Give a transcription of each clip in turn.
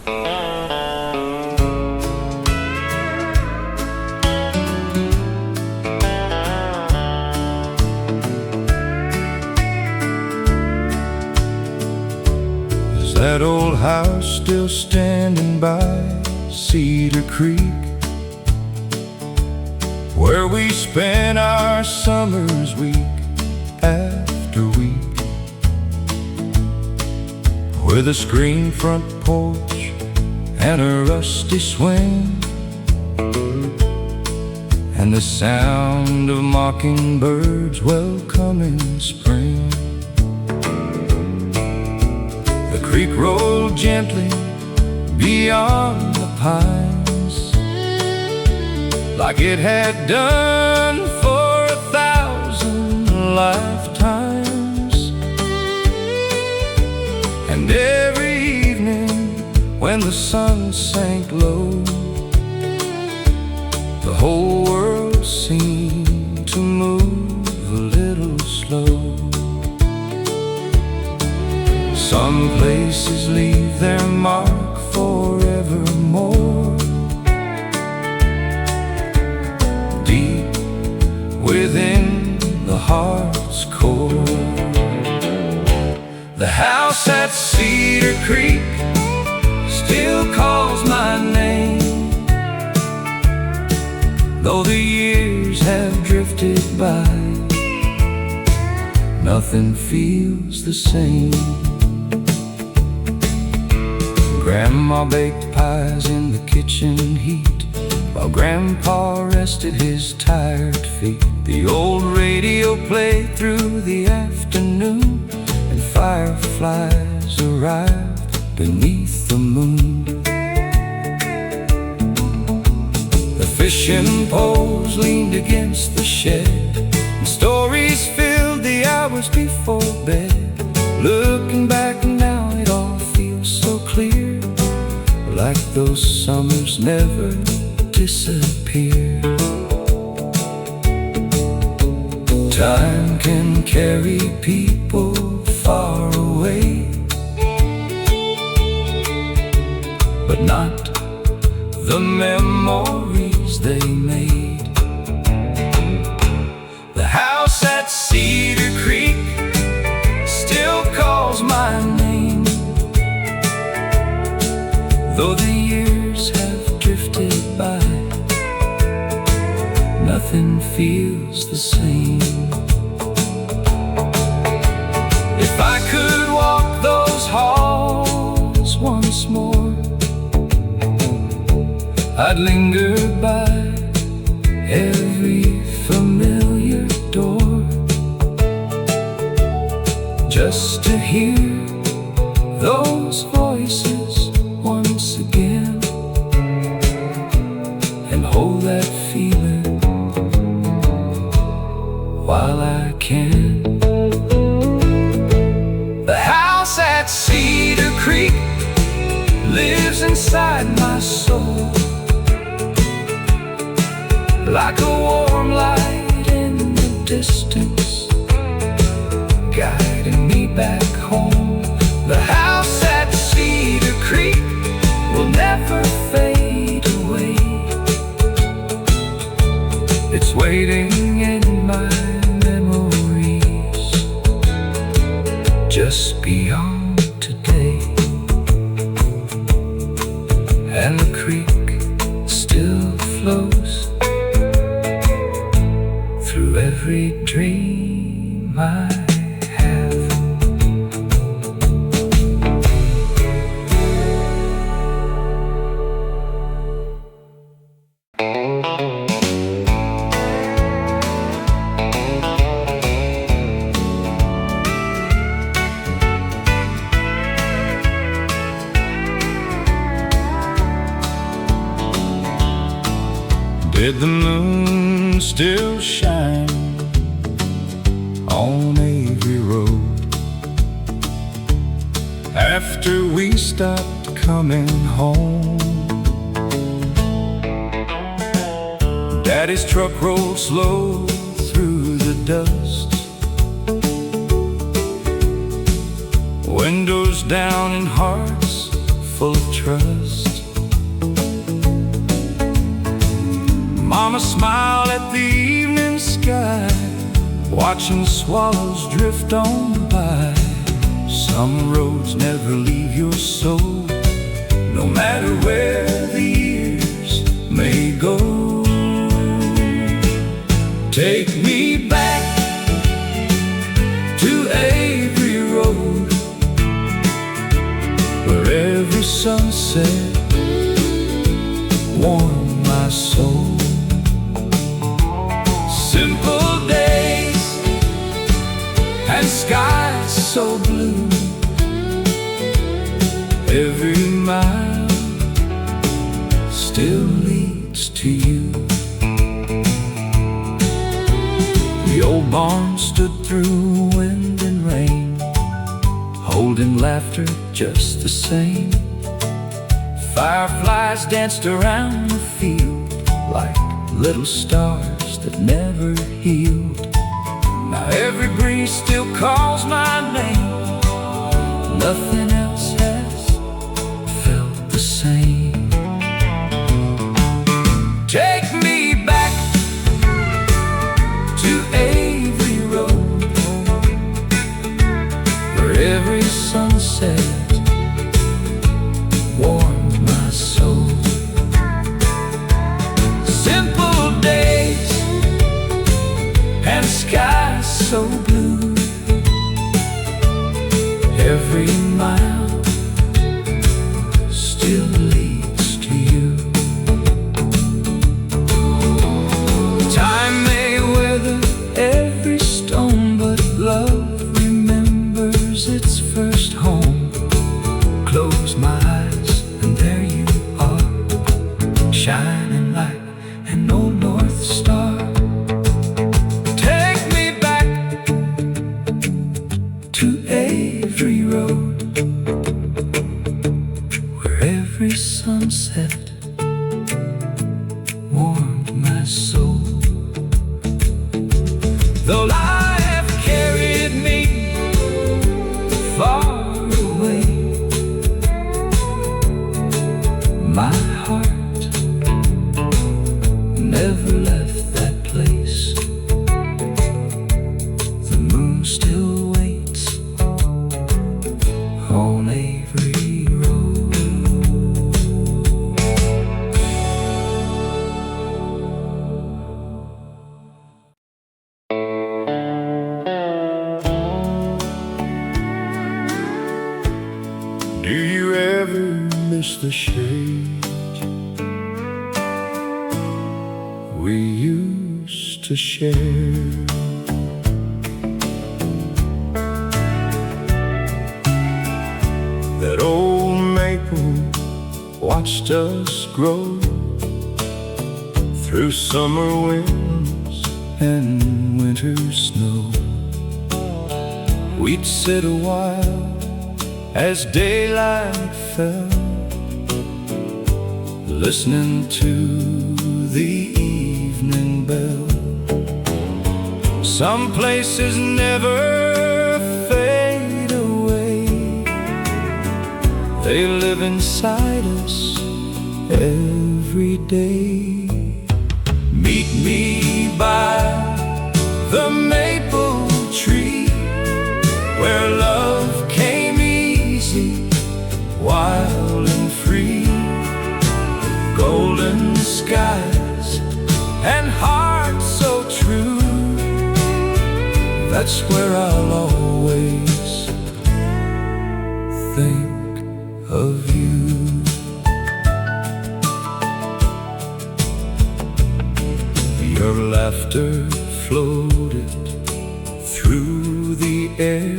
Is that old house still standing by Cedar Creek, where we spent our summers week after week, with a screen front porch and a rusty swing, and the sound of mockingbirds welcoming spring? The creek rolled gently beyond the pines, like it had done for 1,000 lifetimes. And every evening when the sun sank low, the whole world seemed to move a little slow. Some places leave their mark forevermore, deep within the heart's core. The house at Cedar Creek still calls my name, though the years have drifted by, nothing feels the same. Grandma baked pies in the kitchen heat, while Grandpa rested his tired feet. The old radio played through the afternoon, and fireflies arrived beneath the moon. The fishing poles leaned against the shed, and stories filled the hours before bed. Looking back now, it all feels so clear, like those summers never disappear. Time can carry people far away, but not the memories they made. The house at Cedar Creek still calls my name, though the years have drifted by, nothing feels the same. If I could walk those halls once more, I'd linger by every familiar door, just to hear those voices once again, and hold that feeling while I can. The house at Cedar Creek lives inside my soul, like a warm light in the distance, guiding me back home. The house at Cedar Creek will never fade away. It's waiting in my memories, just beyond today. And the creek still flows through every dream I have. Did the moon still shine on Avery Road after we stopped coming home? Daddy's truck rolled slow through the dust, windows down and hearts full of trust. trust. Mama smiled at the evening sky, watching swallows drift on by. Some roads never leave your soul, no matter where the years may go. Take me back to Avery Road, where every sunset warmed my soul. Simple days and skies so blue, every mile still leads to you. The old barn stood through wind and rain, holding laughter just the same. Fireflies danced around the field like little stars that never healed. Now every breeze still calls my name, nothing else has felt the same. Take me back to Avery Road, where every sunset warmed my soul. Simple days and skies so blue, every mile still leads to you. Time may weather every stone, but love remembers its first home. Close my eyes and there you are, shining like an old North Star. Take me back to Avery Road, where every sunset warmed my soul. Though life carried me far away, my heart never left that place. The moon still waits on Avery Road. Do you ever miss the shade we used to share? That old maple watched us grow through summer winds and winter snow. We'd sit a while as daylight fell, listening to the evening bell. Some places never fade away, they live inside us every day. Meet me by the maple tree, where love came easy, wild and free. Golden skies and hearts so true, that's where I'll always think of you. Your laughter floated through the air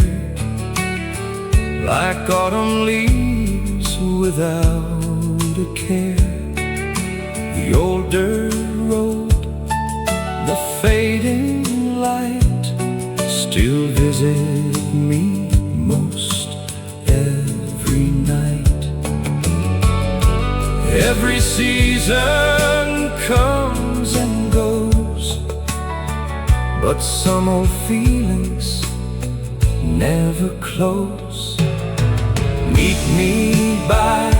like autumn leaves without a care. The old dirt road, the fading light, still visit me most every night. Every season comes and goes, but some old feelings never close. Meet me by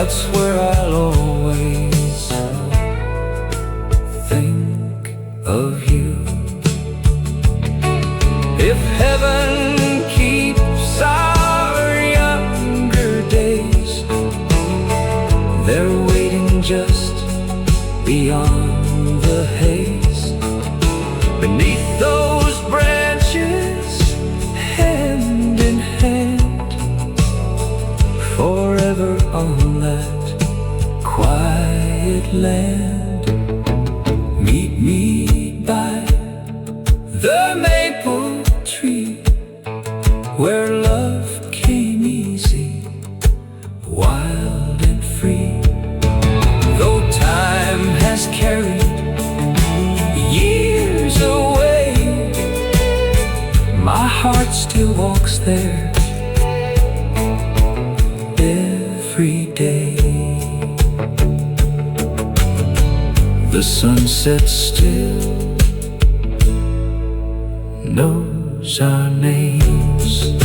that's where I'll always think of you. If heaven keeps our younger days, they're waiting just beyond the haze. Beneath those branches, hand in hand, forever on that quiet land. Meet me by the maple tree, where love came easy, wild and free. Though time has carried years away, my heart still walks there every day. The sun sets still, knows our names.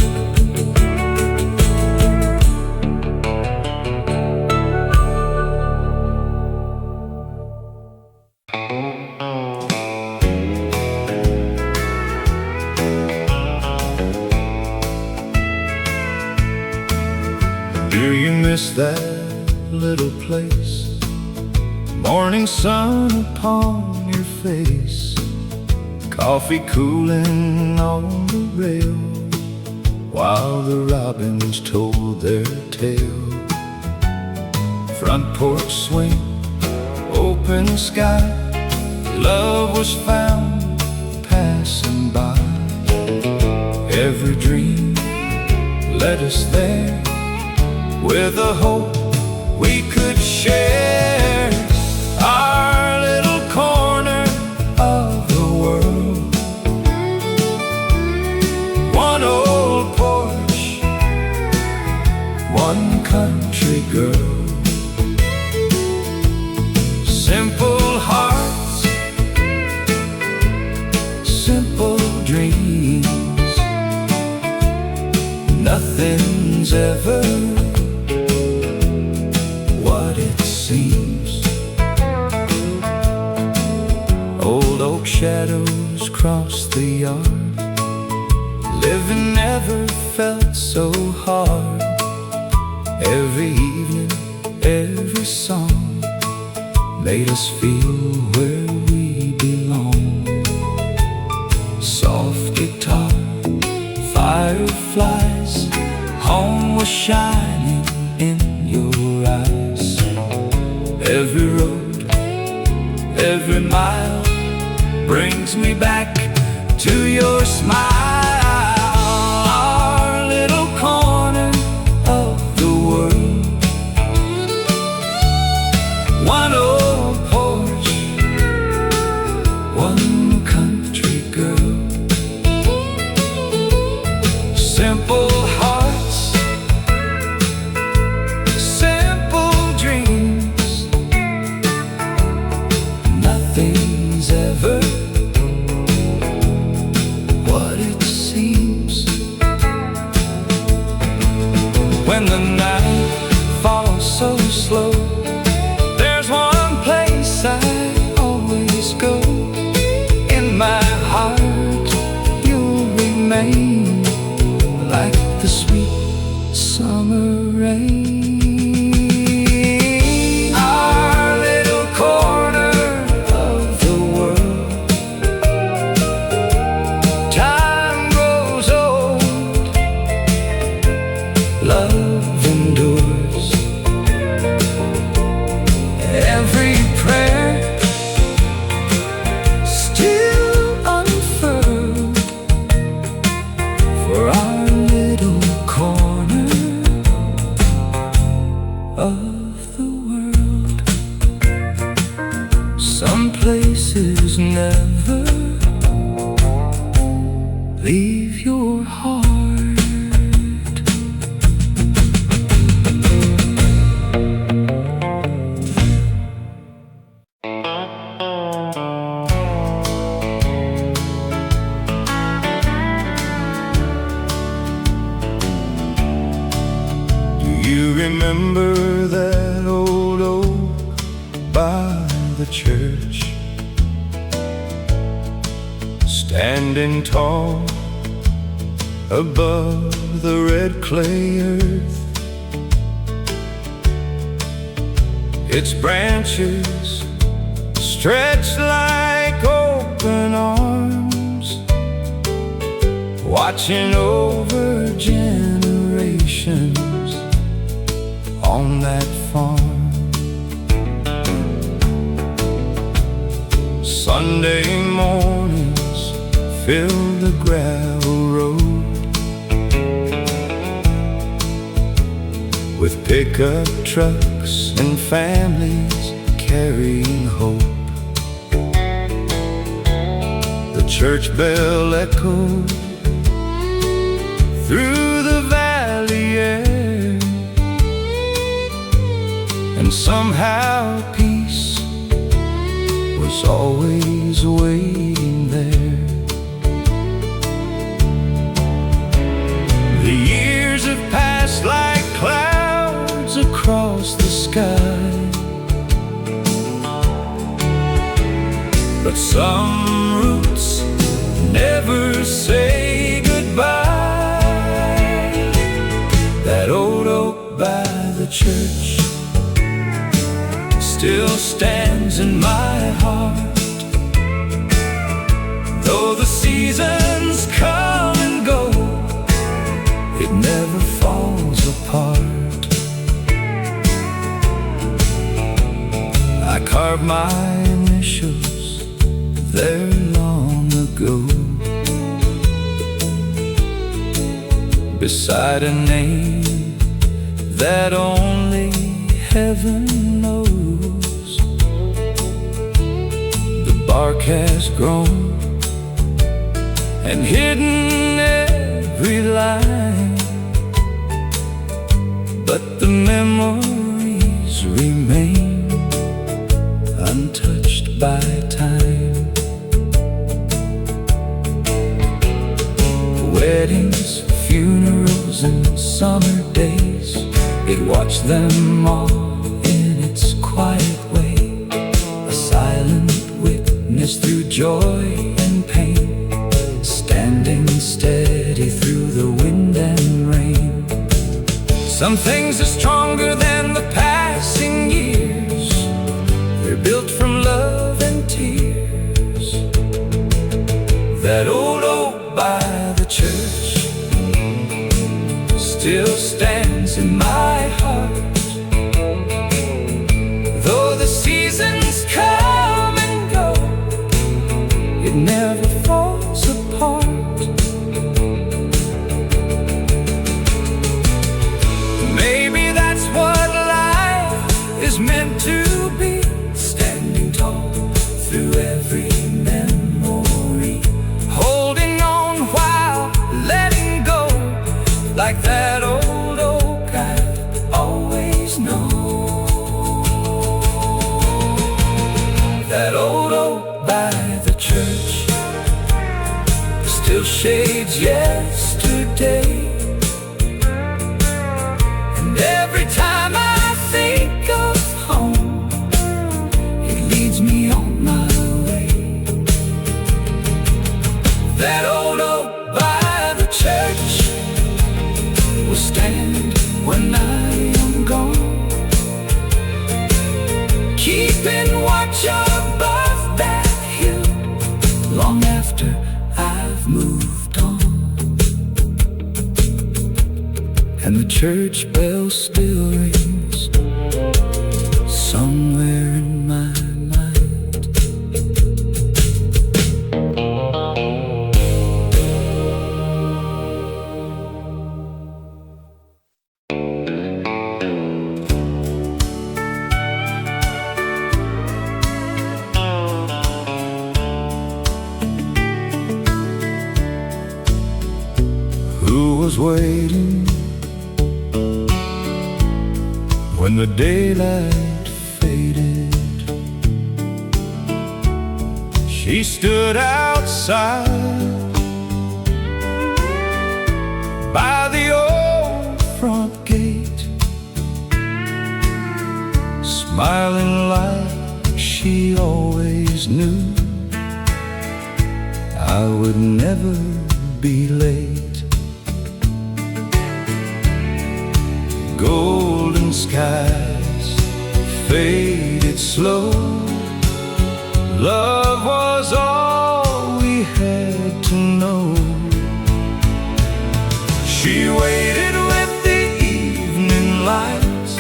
Do you miss that little place? Morning sun upon your face, coffee cooling on the rail, while the robins told their tale. Front porch swing, open sky, love was found passing by. Every dream led us there, with a hope we could share. Our little corner of the world, one old porch, one country girl. Simple hearts, simple dreams, nothing's ever what it seems. Old oak shadows cross the yard, living never felt so hard. Every evening, every song made us feel where we belong. Soft guitar, fireflies, home was shining in your eyes. Every road, every mile brings me back to your smile. Our little corner of the world, one old porch, one country girl. Simple hearts, simple dreams, nothing's ever what it seems. When the night falls so slow, there's one place I always go. In my heart you'll remain, like the sweet summer rain. Our little corner of the world, time grows old, love endures. Every prayer still unfurled for our little corner of the world. Some places never leave your heart. You remember that old oak by the church, standing tall above the red clay earth. Its branches stretched like open arms, watching over generations on that farm. Sunday mornings filled the gravel road with pickup trucks and families carrying hope. The church bell echoed through the valley air, and somehow peace was always waiting there. The years have passed like clouds across the sky, but some roots never say goodbye. That old oak by the church still stands in my heart. Though the seasons come and go, it never falls apart. I carved my initials there long ago, beside a name that only heaven knows. The bark has grown and hidden every line, but the memories remain untouched by time. Weddings, funerals, and summer days, it watched them all in its quiet way, a silent witness through joy and pain, standing steady through the wind and rain. Some things are stronger than the passing years, they're built from love and tears. That old oak by the church still stands in my heart. Though the seasons come and go, it never falls apart. Maybe that's what life is meant to be, standing tall through every memory, holding on while letting go, like that old oak I've always known. That old oak by the church still shades yesterday, and every time I think of home, it leads me on my way. That old oak by the church will stand when I am gone, keeping watch above that hill long after I've moved on. And the church bell still rings somewhere in my was waiting when the daylight faded. She stood outside by the old front gate, smiling like she always knew I would never be late. Golden skies faded slow. Love was all we had to know. She waited with the evening lights,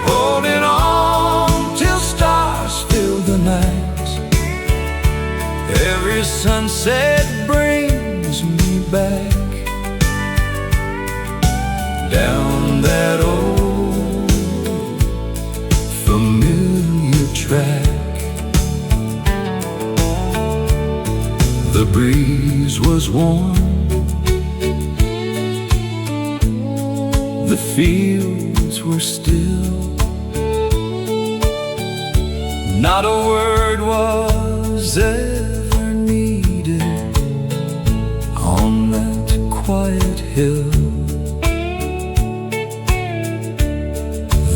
holding on till stars filled the night. Every sunset brings me back down that old familiar track. The breeze was warm, the fields were still. Not a word was ever needed on that quiet hill.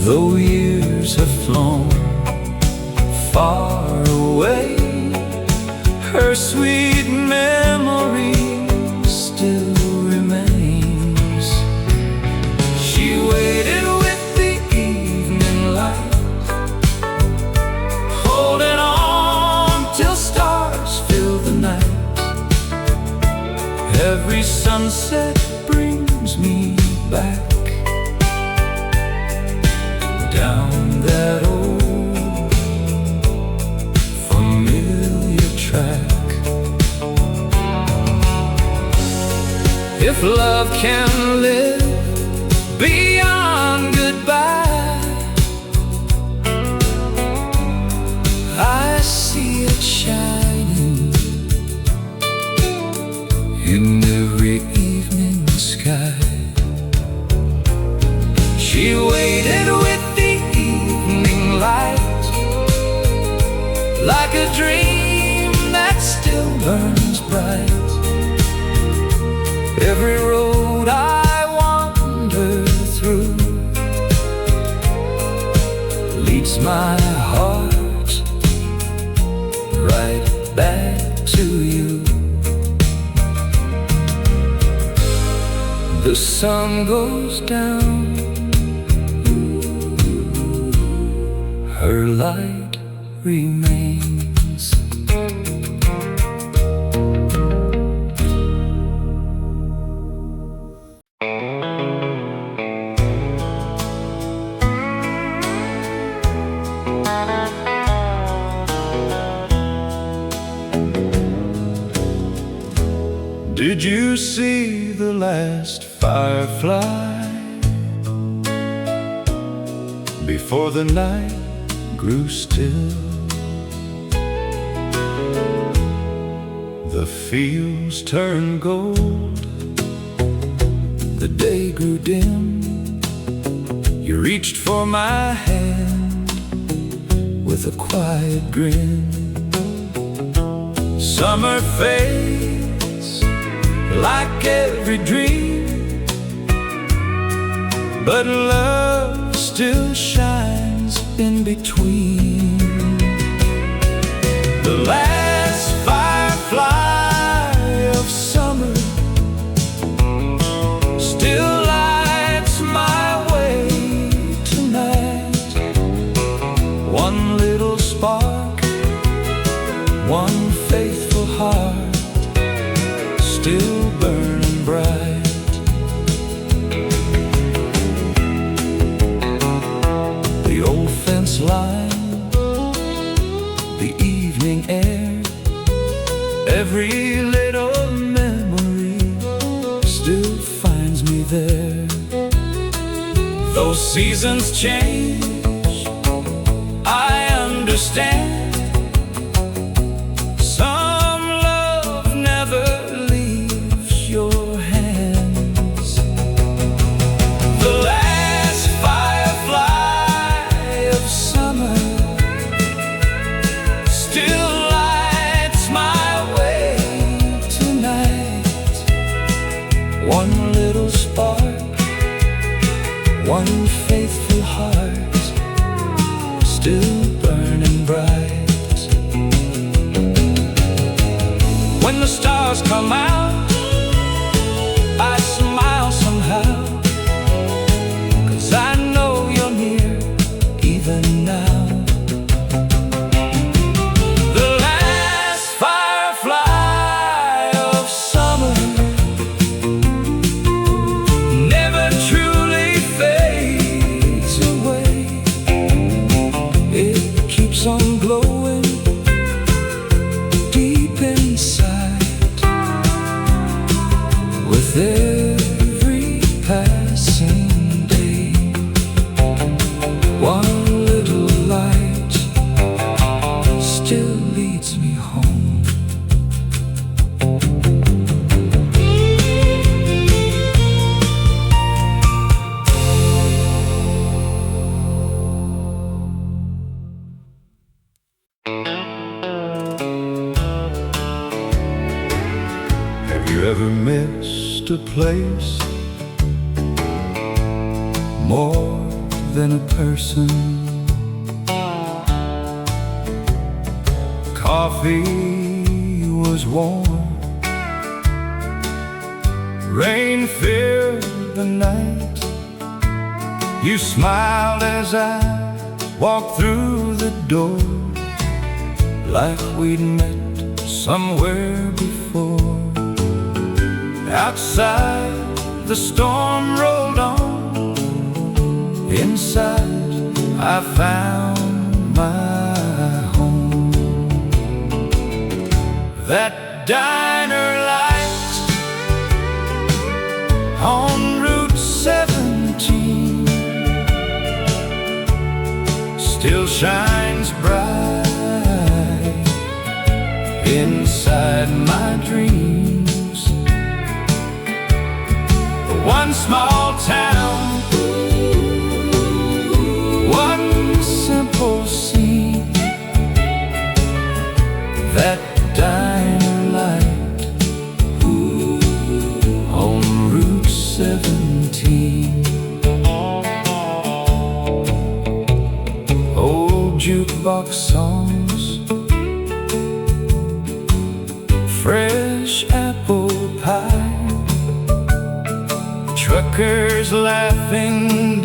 Though years have flown far away, her sweet memory still remains. She waited with the evening light, holding on till stars fill the night. Every sunset brings me back down that old familiar track. If love can live beyond goodbye, I see it shining in every evening sky. She waited with the evening light, like a dream that still burns bright. Every road I wander through leads my heart right back to you. The sun goes down, her light remains. Did you see the last firefly before the night grew still? The fields turned gold, the day grew dim. You reached for my hand with a quiet grin. Summer fades like every dream, but love still shines in between. The last firefly of summer still lights my way tonight. One little spark, one faithful heart, still burning bright. The old fence line, the evening air, every little memory still finds me there. Though seasons change, I understand. Some love never leaves your hands. The last firefly of summer still lights my way tonight. One little spark, one faithful heart, still burning bright. When the stars come out, I smile somehow, 'cause I know you're near even now. The last firefly of summer never truly fades away. It keeps on glowing deep inside with every passing day. One little light still leads me home. Have you ever missed a place more than a person? Coffee was warm, rain filled the night. You smiled as I walked through the door, like we'd met somewhere before. Outside, the storm rolled on. Inside, I found my home. That diner light on Route 17 still shines bright inside my dreams. One small town, one simple scene. That diner light on Route 17. Old jukebox songs, fresh apple pie, truckers laughing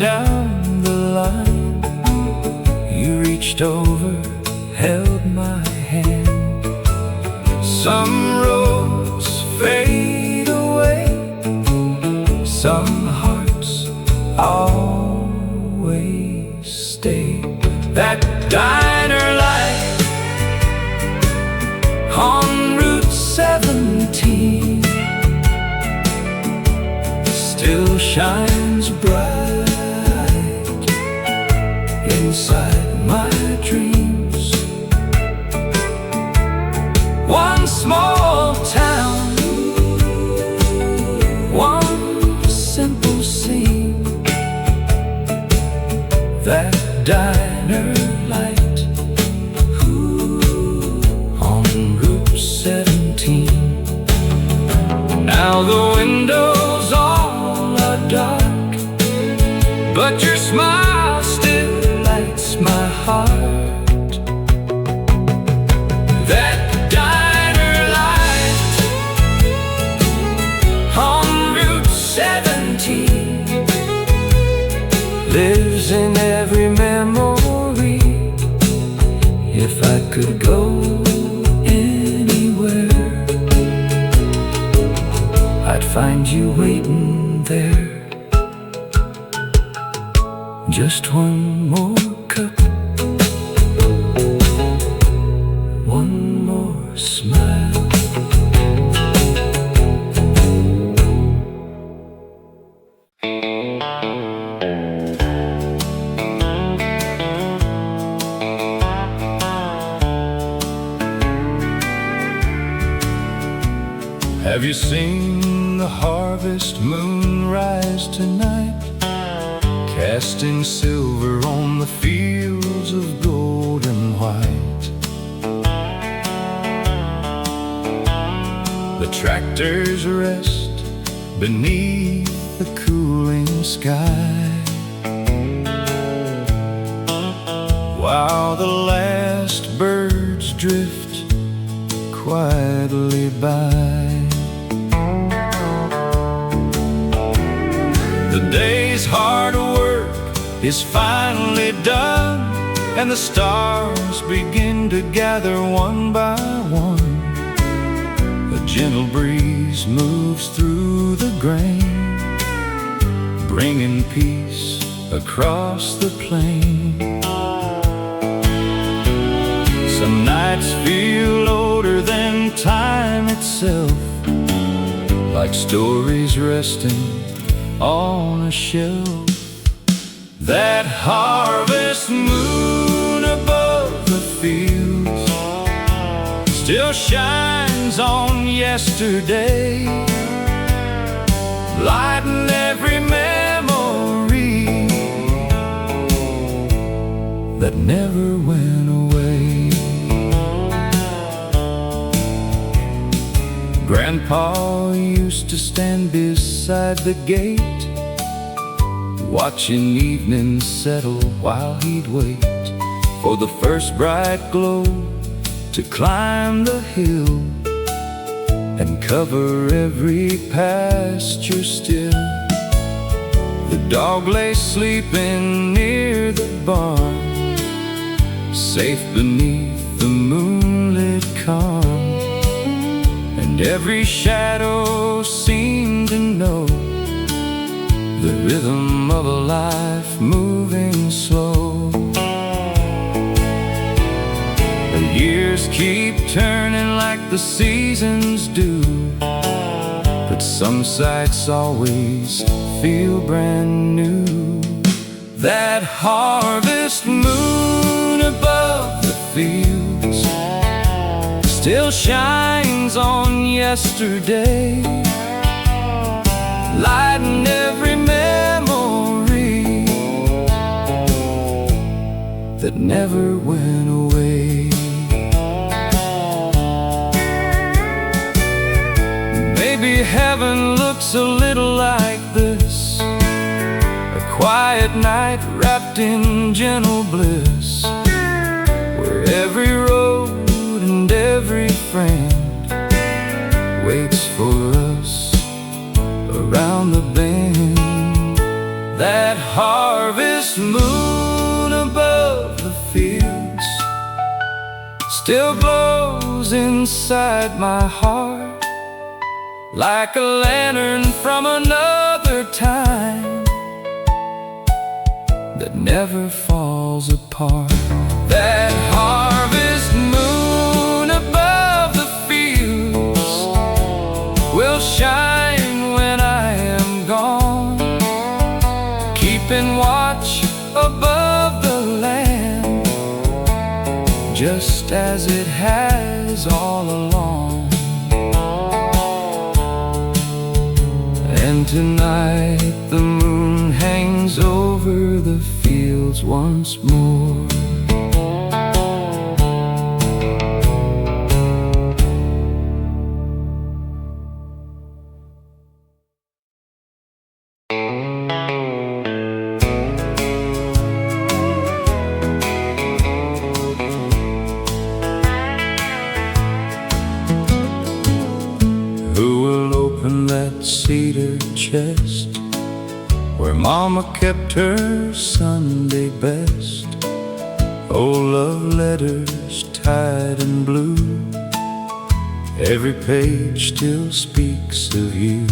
down the line. You reached over, held my hand. Some roads fade away, some hearts always stay. That diner light on Route 17 still shines bright inside my dreams. One small town, one simple scene. That diner light on Route 17. Now the windows all are dark, but your smile still lights my heart. That diner light on Route 17 lives in every memory. If I could go anywhere, I'd find you waiting there. Just one more cup, one more smile. Have you seen the harvest moon rise tonight, casting silver on the fields of gold and white? The tractors rest beneath the cooling sky, while the last birds drift quietly by. The day's hard work is finally done, and the stars begin to gather one by one. A gentle breeze moves through the grain, bringing peace across the plain. Some nights feel older than time itself, like stories resting on a shelf. That harvest moon above the fields still shines on yesterday, lighting every memory that never went away. Grandpa used to stand beside the gate, watching evening settle while he'd wait for the first bright glow to climb the hill and cover every pasture still. The dog lay sleeping near the barn, safe beneath the moonlit calm, and every shadow seemed to know the rhythm of a life moving slow. The years keep turning like the seasons do, but some sights always feel brand new. That harvest moon above the fields still shines on yesterday, lighting every memory that never went away. Maybe heaven looks a little like this, a quiet night wrapped in gentle bliss, where every road and every friend waits for us around the bend. That harvest moon above the fields still glows inside my heart, like a lantern from another time that never falls apart. That harvest moon above the fields will shine when I am gone, keeping watch above the land, just as it has all along. And tonight the moon hangs over the fields once more. Cedar chest where Mama kept her Sunday best, old love letters tied in blue, every page still speaks of you.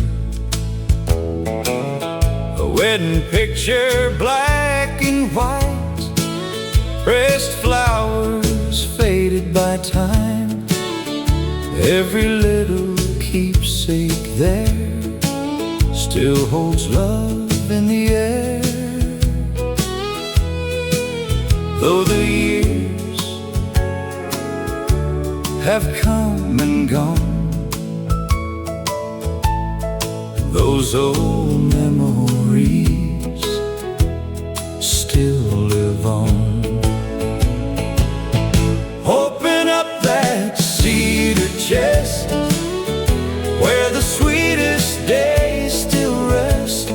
A wedding picture black and white, pressed flowers faded by time, every little keepsake there still holds love in the air. Though the years have come and gone, those old memories still live on. Open up that cedar chest where the sweetest days still rest.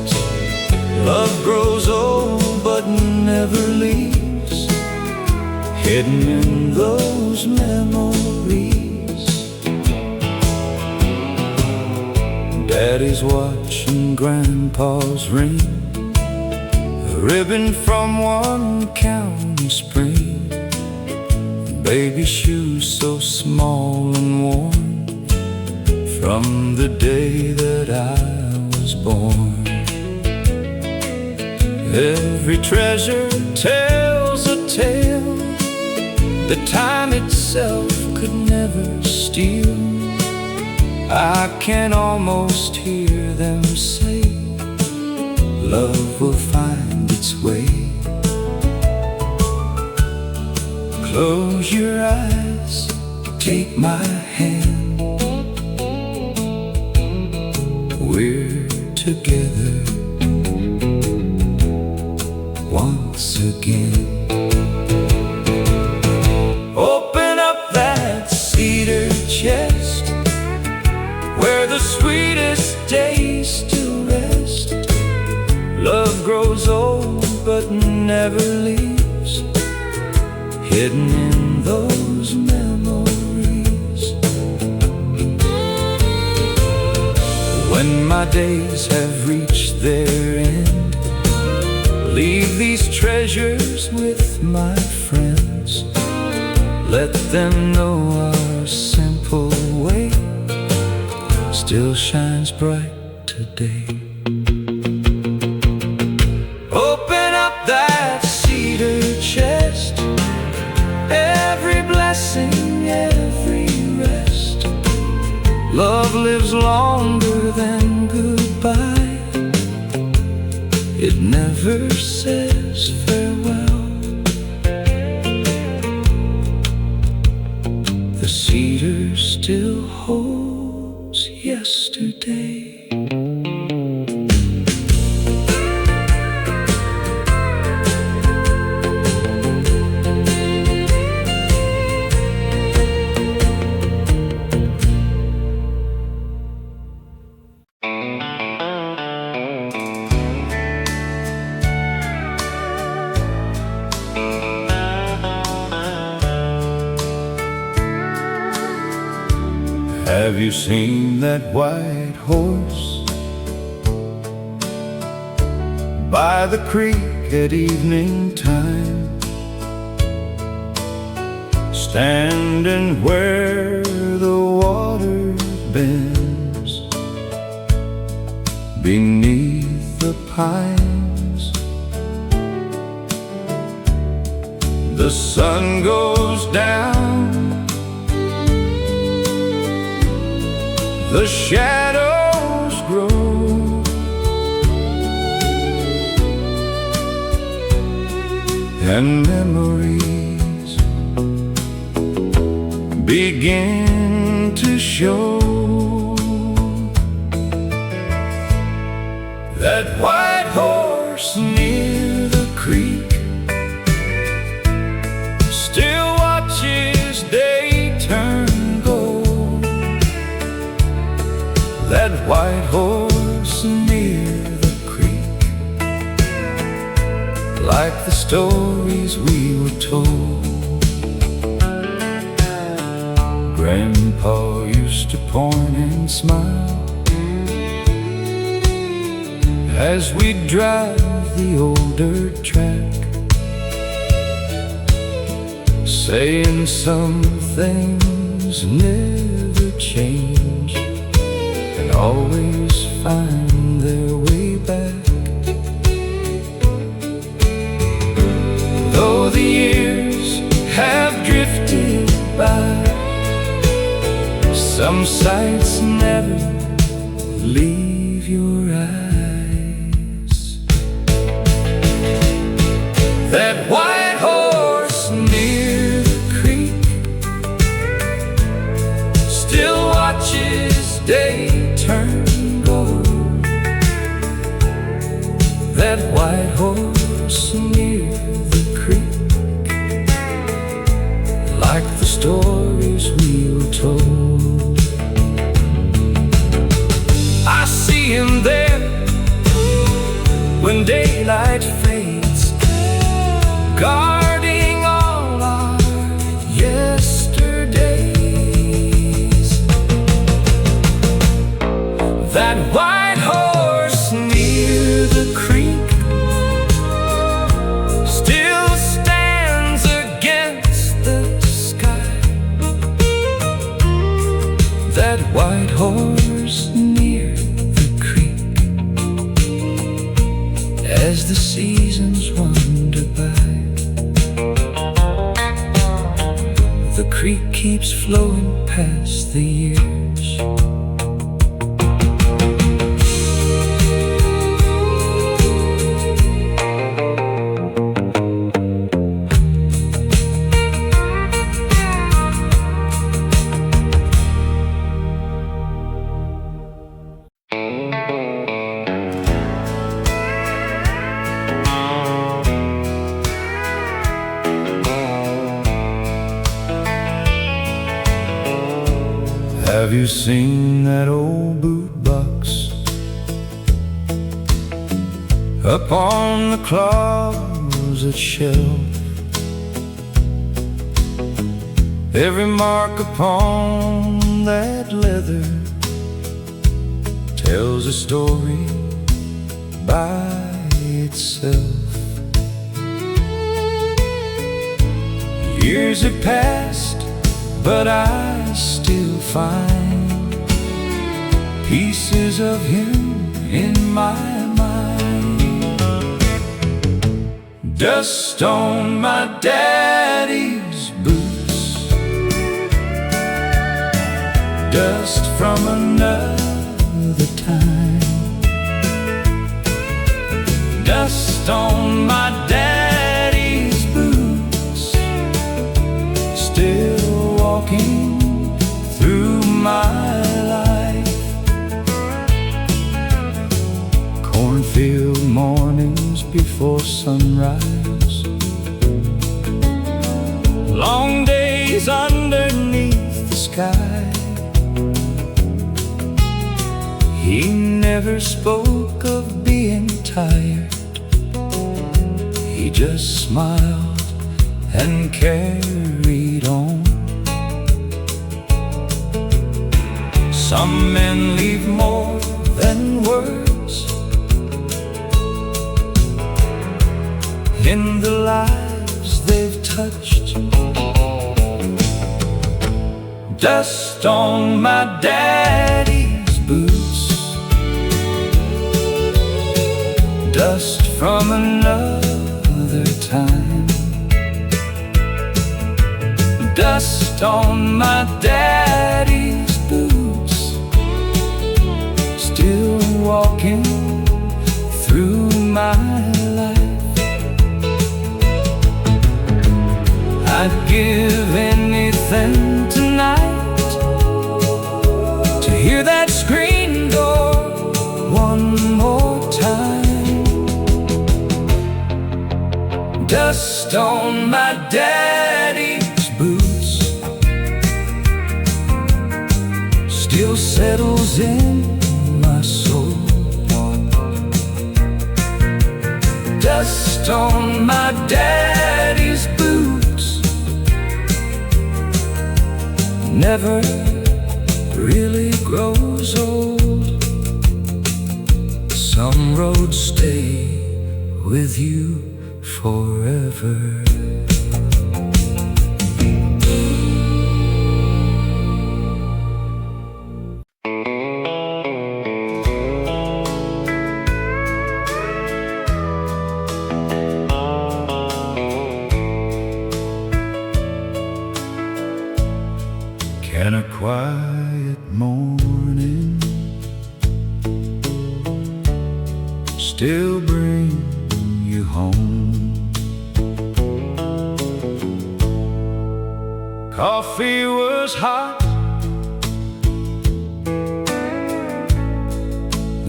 Love grows old but never leaves, hidden in those memories. Daddy's watch and Grandpa's ring, a ribbon from one county spring, baby shoes so small and warm from the day that I was born. Every treasure tells a tale that time itself could never steal. I can almost hear them say, love will find its way. Close your eyes, take my hand, we're together once again. Open up that cedar chest where the sweetest days still rest. Love grows old but never leaves, hidden in those memories. When my days have reached their end, leave these treasures with my friends. Let them know our simple way still shines bright today. Open up that cedar chest, every blessing, every rest. Love lives longer than goodbye, it never says farewell. The cedar still holds yesterday. Have you seen that white horse by the creek at evening time, standing where the water bends beneath the pines? The sun goes down, the shadows grow, and memories begin to show. That white horse near the creek still watches day turn gold. That white horse near the creek, like the stories we were told. Grandpa used to point and smile as we'd drive the old dirt track, saying some things never change and always find their way back. Though the years have drifted by, some sights never leave your eyes. That white horse near the creek still watches day turn gold. That white horse near the creek, like the stories we were told. I see him there when daylight fades, guarding all our seasons wander by. The creek keeps flowing past the years. Have you seen that old boot box up on the closet shelf? Every mark upon that leather tells a story by itself. Years have passed, but I still find pieces of him in my mind. Dust on my daddy's boots, dust from another time. Dust on my daddy's boots, still walking through my life. Cornfield mornings before sunrise, long days underneath the sky. He never spoke of being tired, he just smiled and carried on. Some men leave more than words in the lives they've touched. Dust on my daddy's boots, dust from another time. Dust on my daddy's boots, still walking through my life. I'd give anything tonight to hear that screen door one more time. Dust on my daddy's boots, still settles in my soul. Dust on my daddy's boots, never really grows old. Some roads stay with you forever. Can a quiet morning still bring you home? Coffee was hot,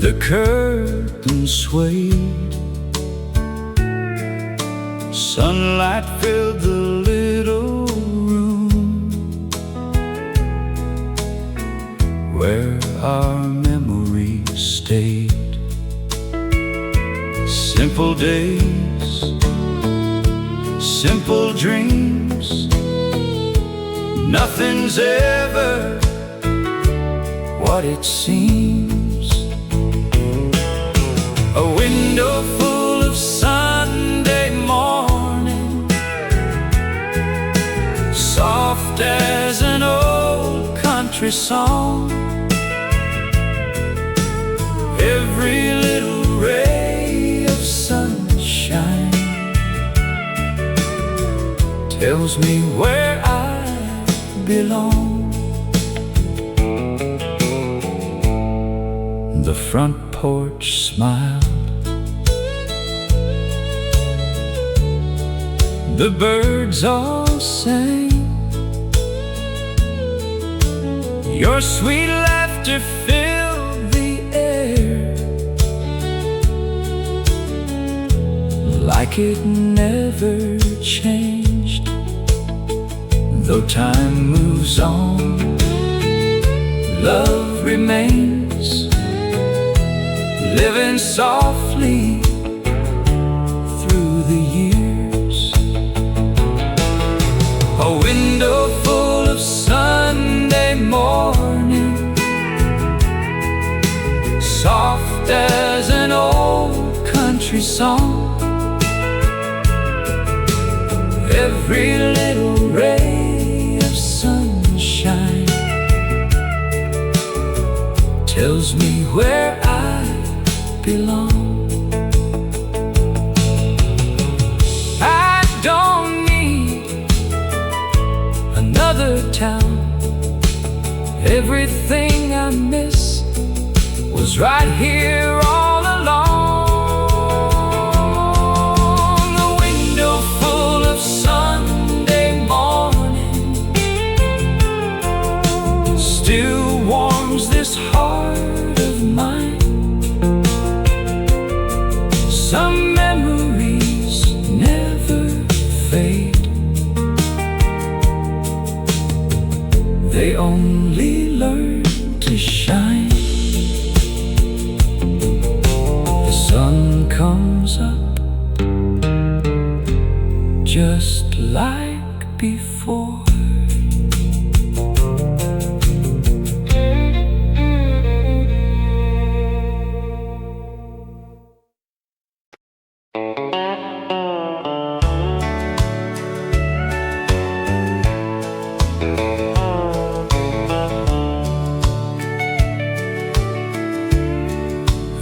the curtain swayed, sunlight filled the little where our memories stayed. Simple days, simple dreams, nothing's ever what it seems. A window full of Sunday morning, soft as an old country song. Every little ray of sunshine tells me where I belong. The front porch smiled. The birds all sang. Your sweet laughter filled the air, like it never changed. Though time moves on, love remains, living softly through the years. A window full of Sunday morning, soft as an old country song. Every little ray of sunshine tells me where I belong. I don't need another town. Everything I miss was right here all along. A window full of Sunday morning still warms this heart of mine. Some memories never fade, they only learn to shine. The sun comes up just like before.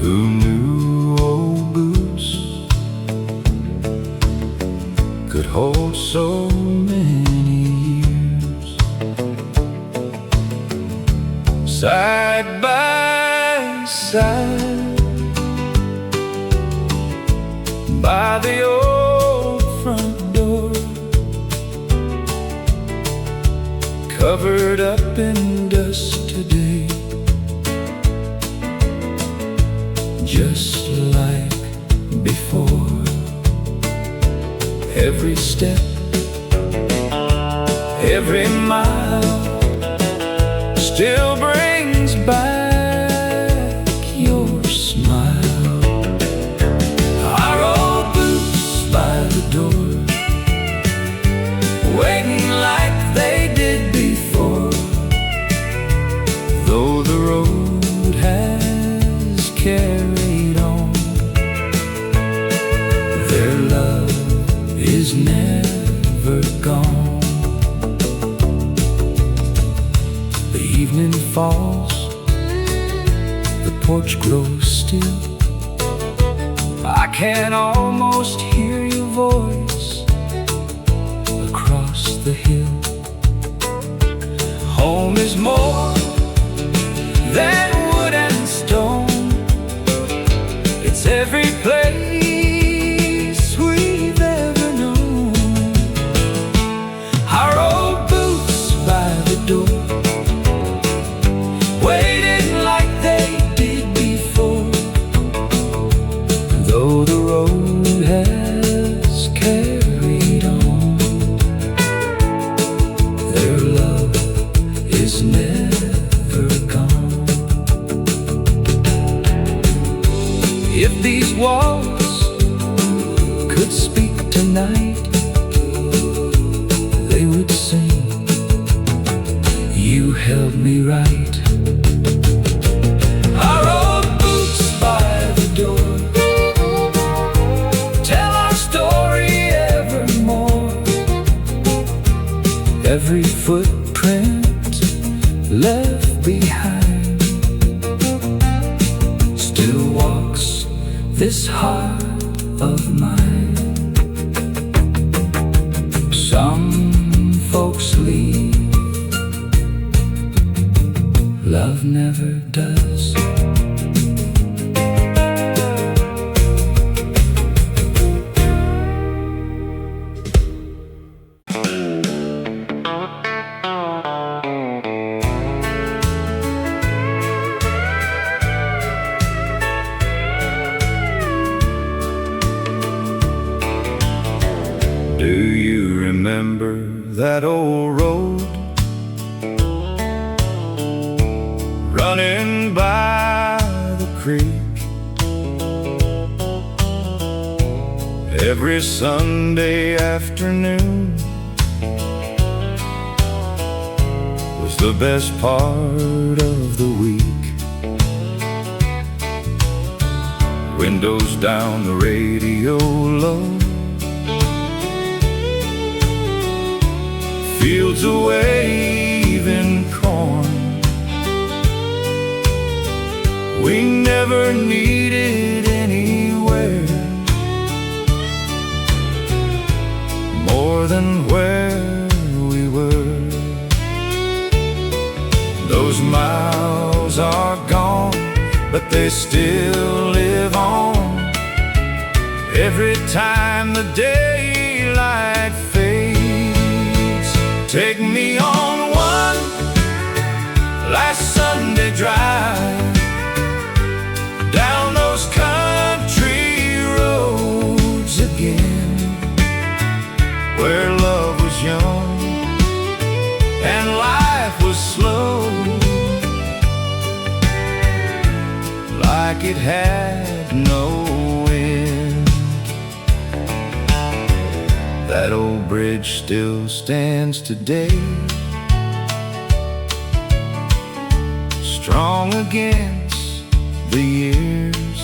Who knew old boots could hold so many years? Side by side, by the old front door, covered up in dust today. Just like before, every step, every mile still brings back your smile. Our old boots by the door, waiting like they did before. Though the road has carried on, their love is never gone. The evening falls, the porch grows still. I can almost hear your voice across the hill. Home is more than wood and stone, it's every place we've ever known. Our old boots by the door, waiting like they did before. Though the road has carried on, their love is never gone. If these walls could speak tonight, they would sing, you held me right. Our old boots by the door tell our story evermore. Every footprint left behind still walks this heart of mine. Some folks leave, love never does. Do you remember that old road running by the creek? Every Sunday afternoon was the best part of the week. Windows down, the radio low, fields of waving corn. We never needed anywhere more than where we were. Those miles are gone, but they still live on. Every time the daylight fades, take me on one last Sunday drive down those country roads again, where love was young and life was slow, like it had no end. That old bridge still stands today, strong against the years.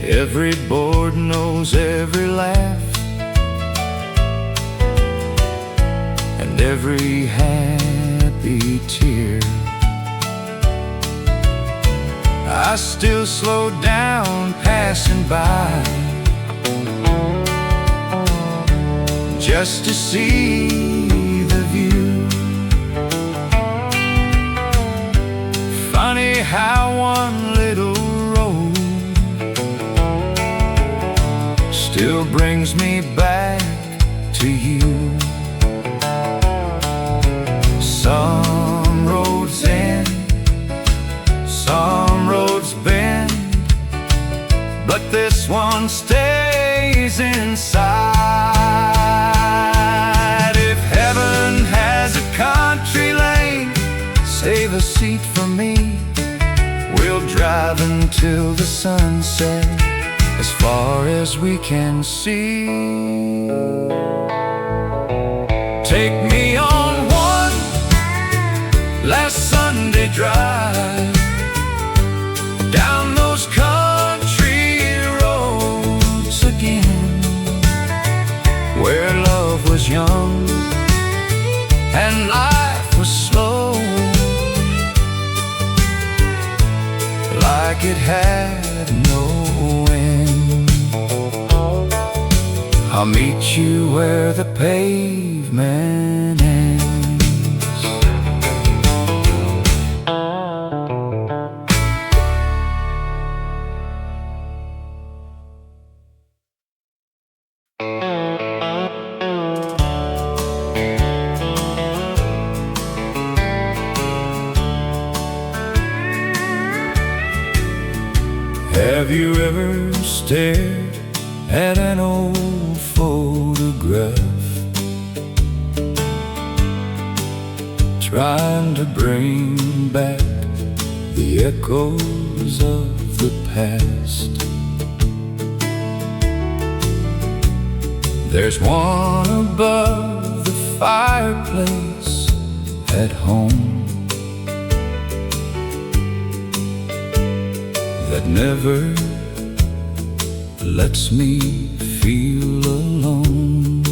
Every board knows every laugh, and every happy tear. I still slow down passing by, just to see the view. Funny how one little road still brings me back to you. Some roads end, some roads bend, but this one stays inside. If heaven has a country lane, save a seat for me. We'll drive until the sunset, as far as we can see. Take me on one last Sunday drive down those country roads again, where love was young and life was slow, like it had no end. I'll meet you where the pavement ends. Have you ever stared at an old photograph, trying to bring back the echoes of the past? There's one above the fireplace at home that never lets me feel alone.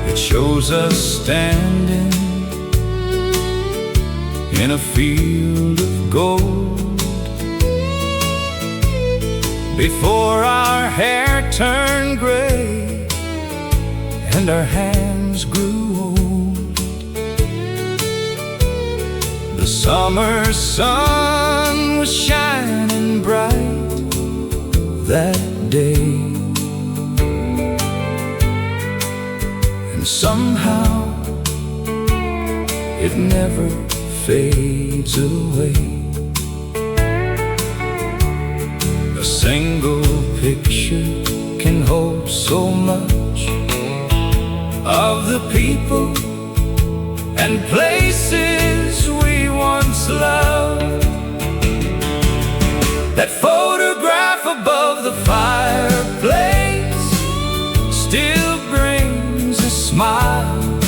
It shows us standing in a field of gold, before our hair turned gray and our hands grew old. The summer sun was shining bright that day, and somehow it never fades away. A single picture can hold so much of the people and places we once loved. That photograph above the fireplace still brings a smile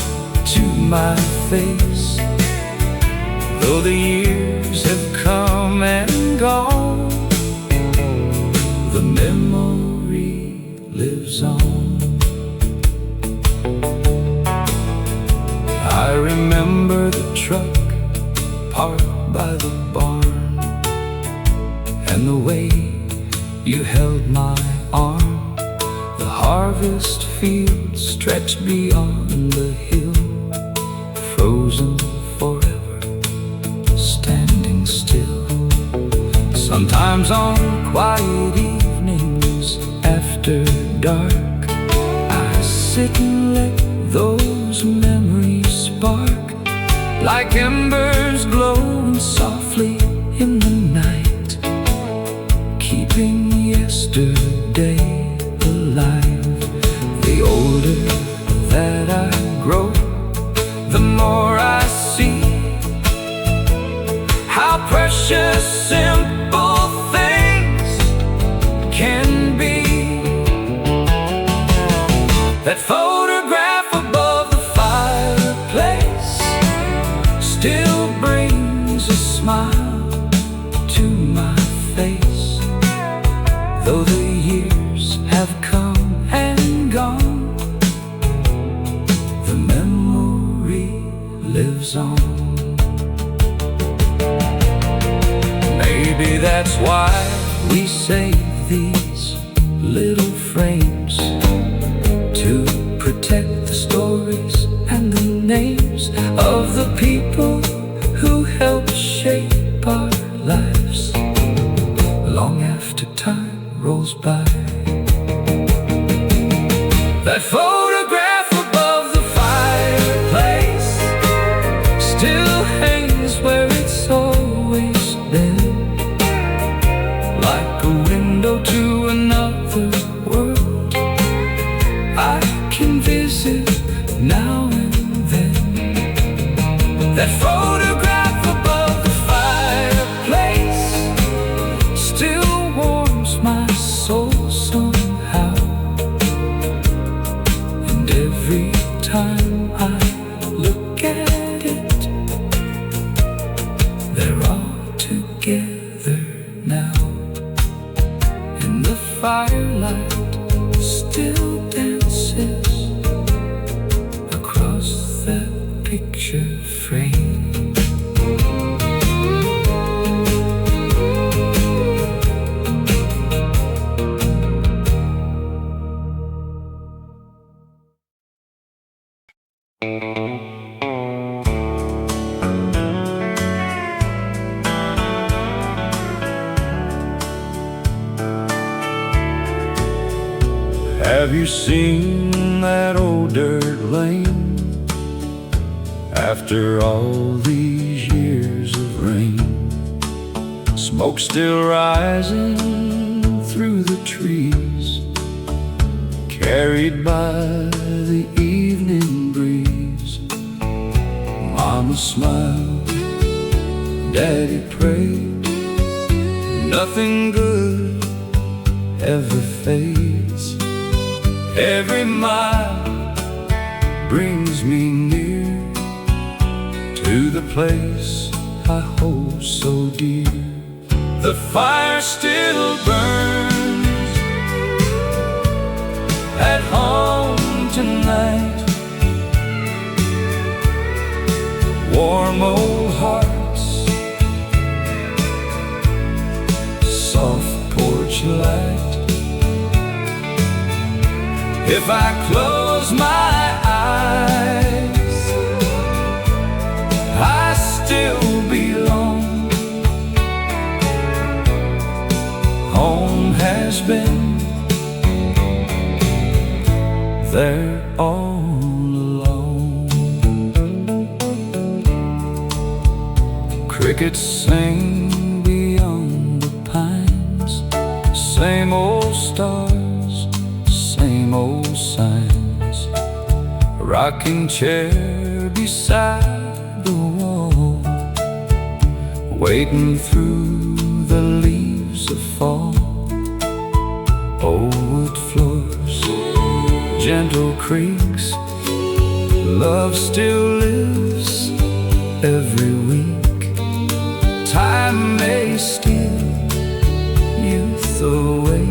to my face. Though the years have come and gone, the memory lives on. I remember the truck parked by the barn, and the way you held my arm. The harvest field stretched beyond the hill, frozen forever, standing still. Sometimes on quiet evenings after dark, I sit and let those memories spark, like embers glowing softly in the night, keeping yesterday alive. The older that I grow, the more I see how precious simple things can be. That photograph above the fireplace still brings a smile to my face. Though the years have come and gone, the memory lives on. Maybe that's why we save these little frames, to protect the stories and the names of the people who helped shape our lives, long after time rolls by. That photograph above the fireplace still hangs where it's always been, like a window to another world I can visit now and then. That photograph above the fireplace still warms my soul somehow, and every time I look at it, they're all together now. And the firelight still dances across that picture frame. Have you seen that old dirt lane? After all these years of rain, smoke still rising through the trees, carried by the evening breeze. Mama smiled, Daddy prayed, nothing good ever fades. Every mile brings me near to the place I hold so dear. The fire still burns at home tonight. Warm old hearts, soft porch light. If I close my eyes, I still belong. Home has been there all along. Crickets sing beyond the pines. Same old stars, same old signs. A rocking chair beside the wall, waiting through the leaves of fall. Old wood floors, gentle creaks, love still lives every week. Time may steal youth away,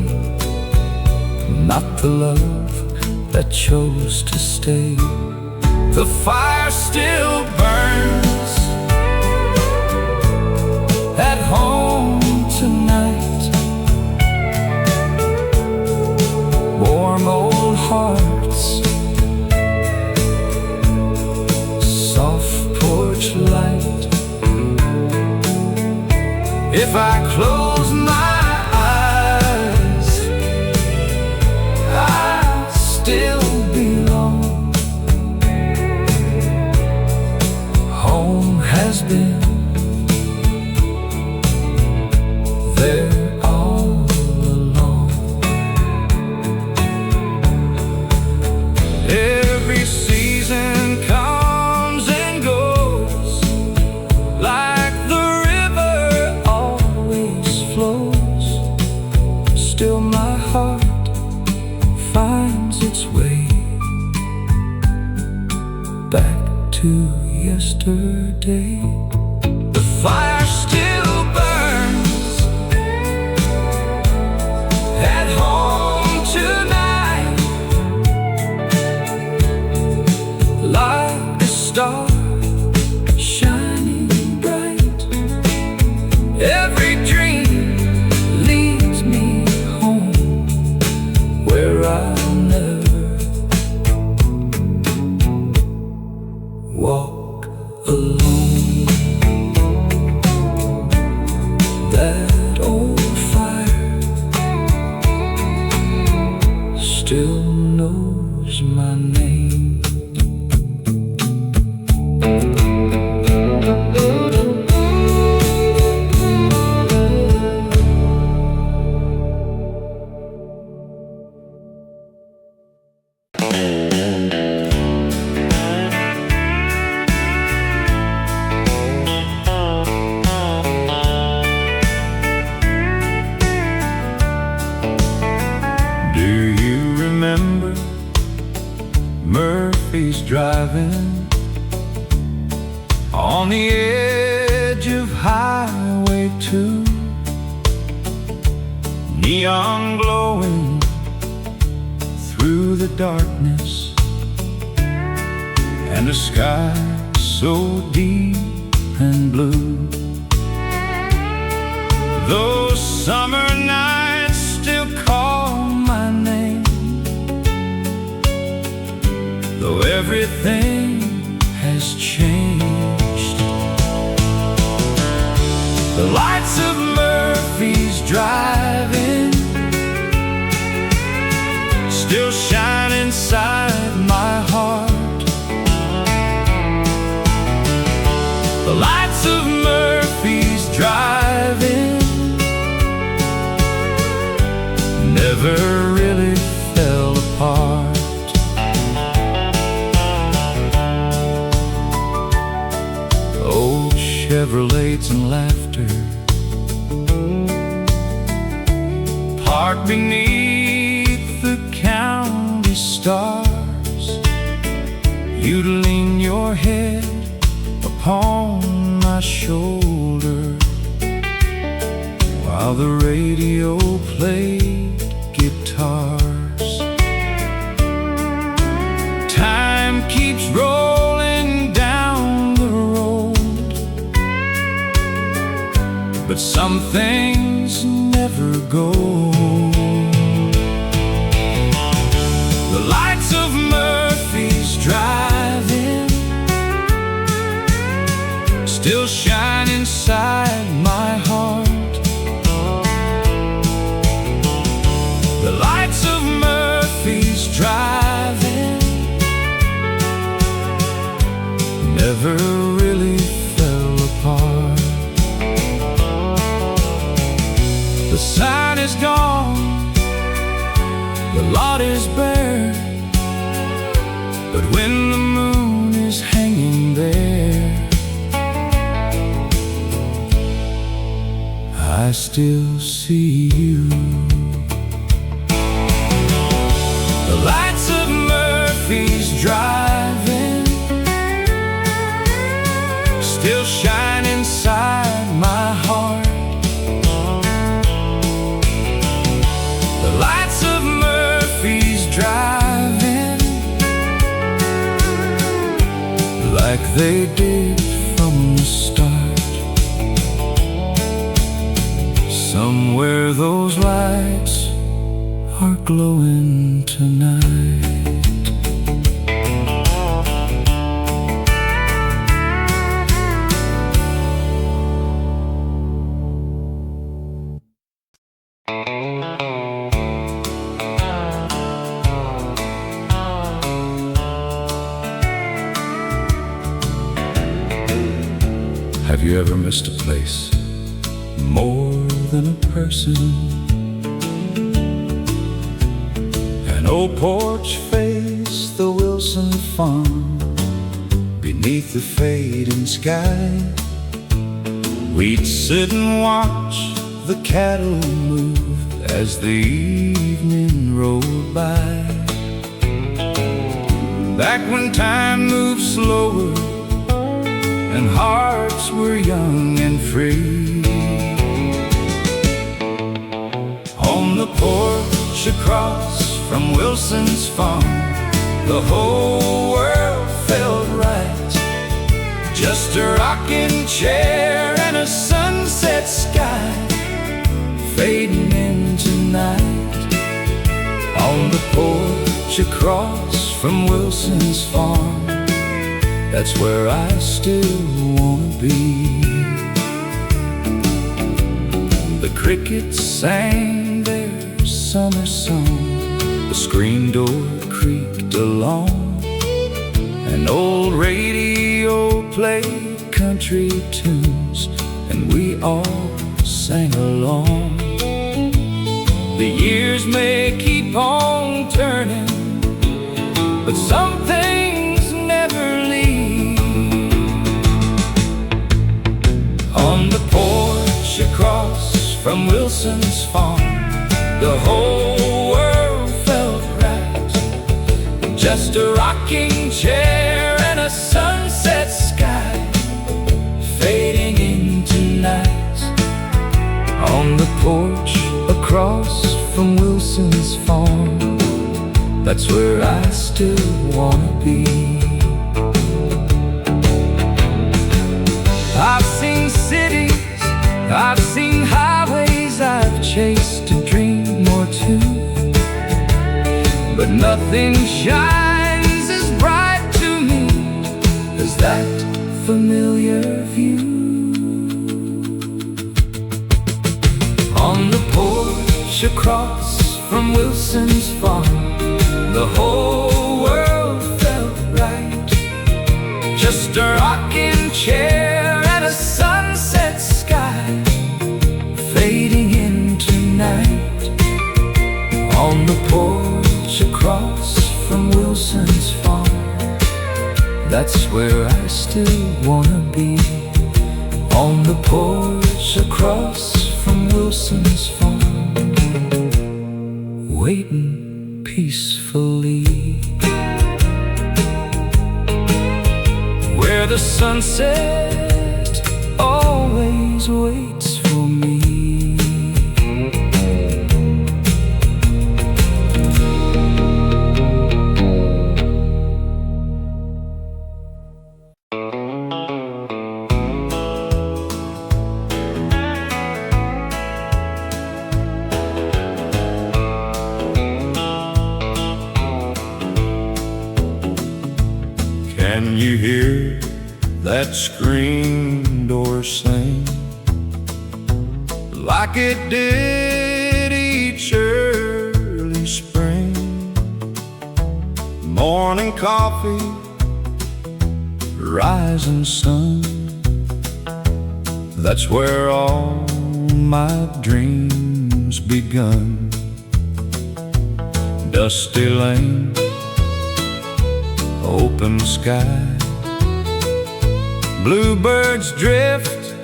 not the love that chose to stay. The fire still burns at home tonight. Warm old hearts, soft porch light. If I close my eyes, I still belong. Home has been there all along. Every season comes and goes, like the river always flows. Still my heart finds its way back to yesterday. The fire still burns at home tonight, like a star shining bright. Every dream leads me home, where I'll never walk alone. That old fire still knows my name. Do you remember Murphy's driving on the edge of Highway 2? Neon glowing through the darkness, and a sky so deep and blue. Those summer nights still call my name, though everything has changed. The lights of Murphy's driving still shine inside my heart. The lights of Murphy's driving never really fell apart. Old Chevrolets and laughter, parked beneath the county stars. You'd lean your head upon my shoulder while the radio played guitars. Time keeps rolling down the road, but some things never go. never really fell apart. The sign is gone, the lot is bare, but when the moon is hanging there, I still see you. The lights of Murphy's driving still shine inside my heart. The lights of Murphy's driving like they did from the start. Somewhere those lights are glowing tonight. Have you ever missed a place more than a person? An old porch faced the Wilson farm. Beneath the fading sky, we'd sit and watch the cattle move as the evening rolled by. Back when time moved slower and hearts were young and free. On the porch across from Wilson's farm, the whole world felt right. Just a rocking chair and a sunset sky fading into night. On the porch across from Wilson's farm, that's where I still wanna be. The crickets sang their summer song, the screen door creaked along, an old radio played country tunes, and we all sang along. The years may keep on turning, but some things never leave. On the porch across from Wilson's farm, the whole world felt right. Just a rocking chair and a sunset sky fading into night. On the porch across from Wilson's farm, that's where I still wanna be. I've seen cities, I've seen highways, I've chased a dream or two, but nothing shines as bright to me as that familiar view. On the porch across from Wilson's farm, the whole world felt right. Just a rocking chair and a sunset sky fading into night. On the porch across from Wilson's farm, that's where I still wanna be. On the porch across from Wilson's farm, waiting peacefully, where the sunset always waits for me. Can you hear that screen door sing like it did each early spring? Morning coffee rising sun. That's where all my dreams begun. Dusty lane, open sky, bluebirds drift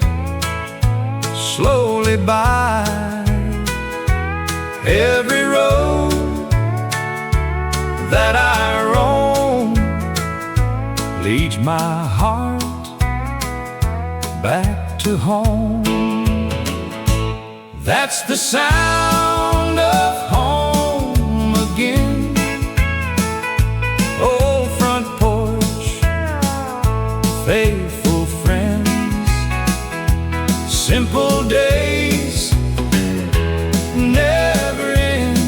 slowly by. Every road that I roam leads my heart back to home. That's the sound of home again. Old front porch, faithful friends, simple days never end.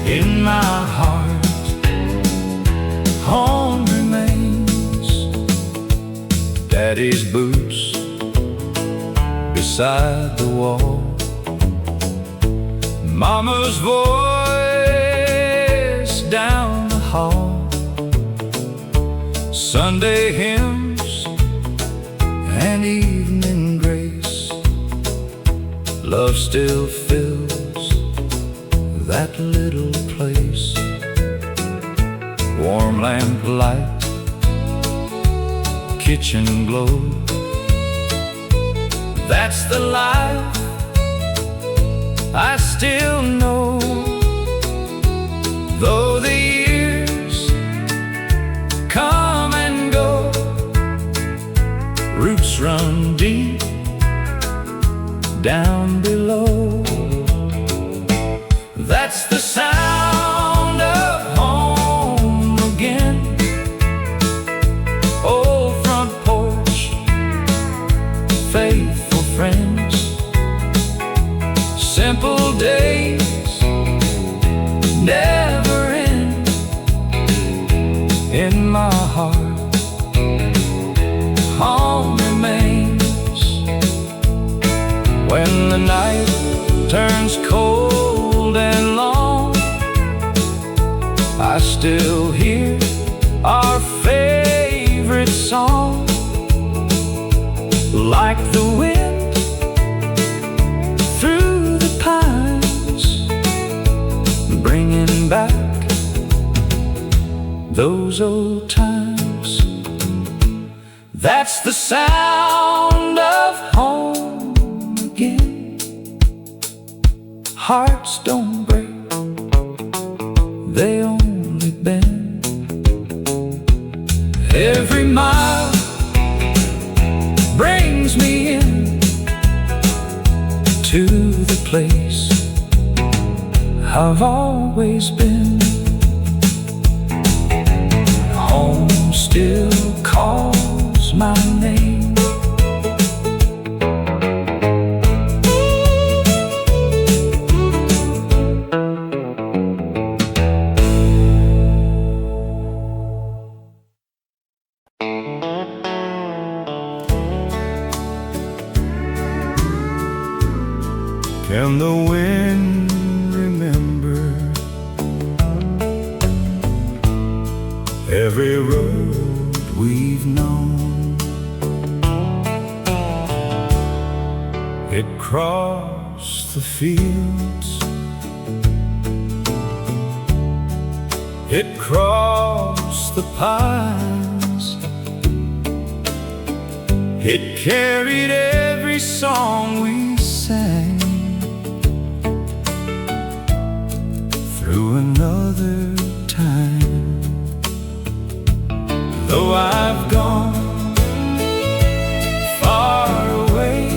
In my heart, home remains. Daddy's boots beside the wall, Mama's voice down the hall, Sunday hymns and evening grace. Love still fills that little place. Warm lamp light, kitchen glow. That's the life I still know. Though the years come and go, roots run deep down below. That's the sound of home again. Old front porch, faithful friends, simple days never end. In my heart, home remains. When the night turns cold and long, I still hear our favorite song. Like the wind through the pines, bringing back those old times. That's the sound of home again. Hearts don't break, they only bend. Every mile brings me in to the place I've always been. Home still calls my name. Can the wind remember every road we've known? It crossed the fields, it crossed the pines, it carried every song we sang through another time. Though I've gone far away,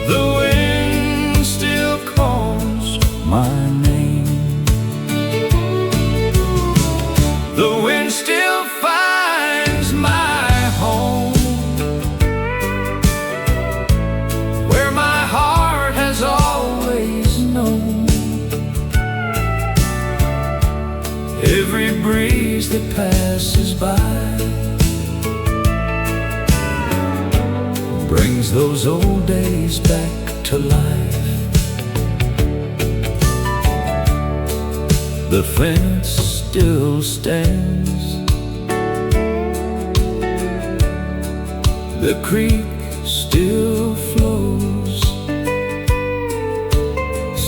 the wind still calls my name. The wind still finds my home, where my heart has always known. Every breeze that passes by brings those old days back to life. The fence still stands the creek still flows.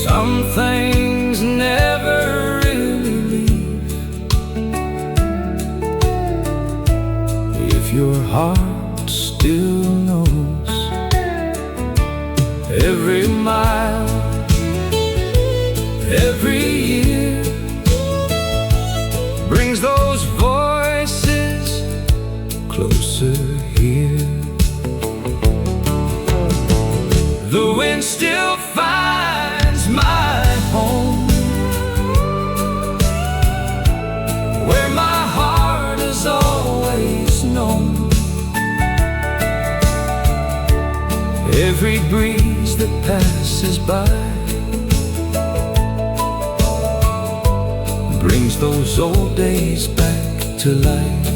Some things never really leave. If your heart still knows, every mile, every year brings those voices closer here. The wind still finds my home, where my heart has always known. Every breeze that passes by brings those old days back to life.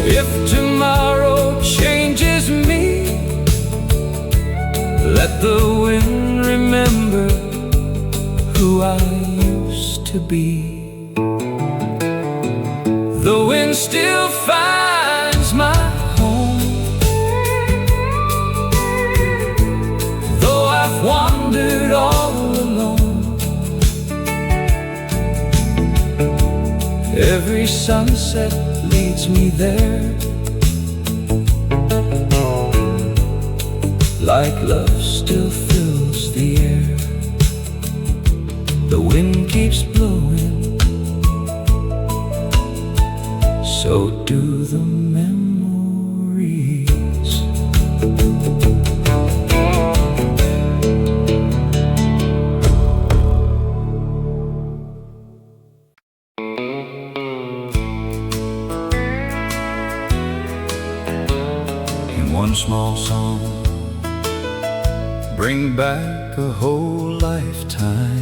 If tomorrow changes me, let the wind remember who I used to be. The wind still finds my home, though I've wandered all alone. Every sunset leads me there, like love still fills the air. The wind keeps blowing, so do the memories. In one small song, bring back a whole lifetime.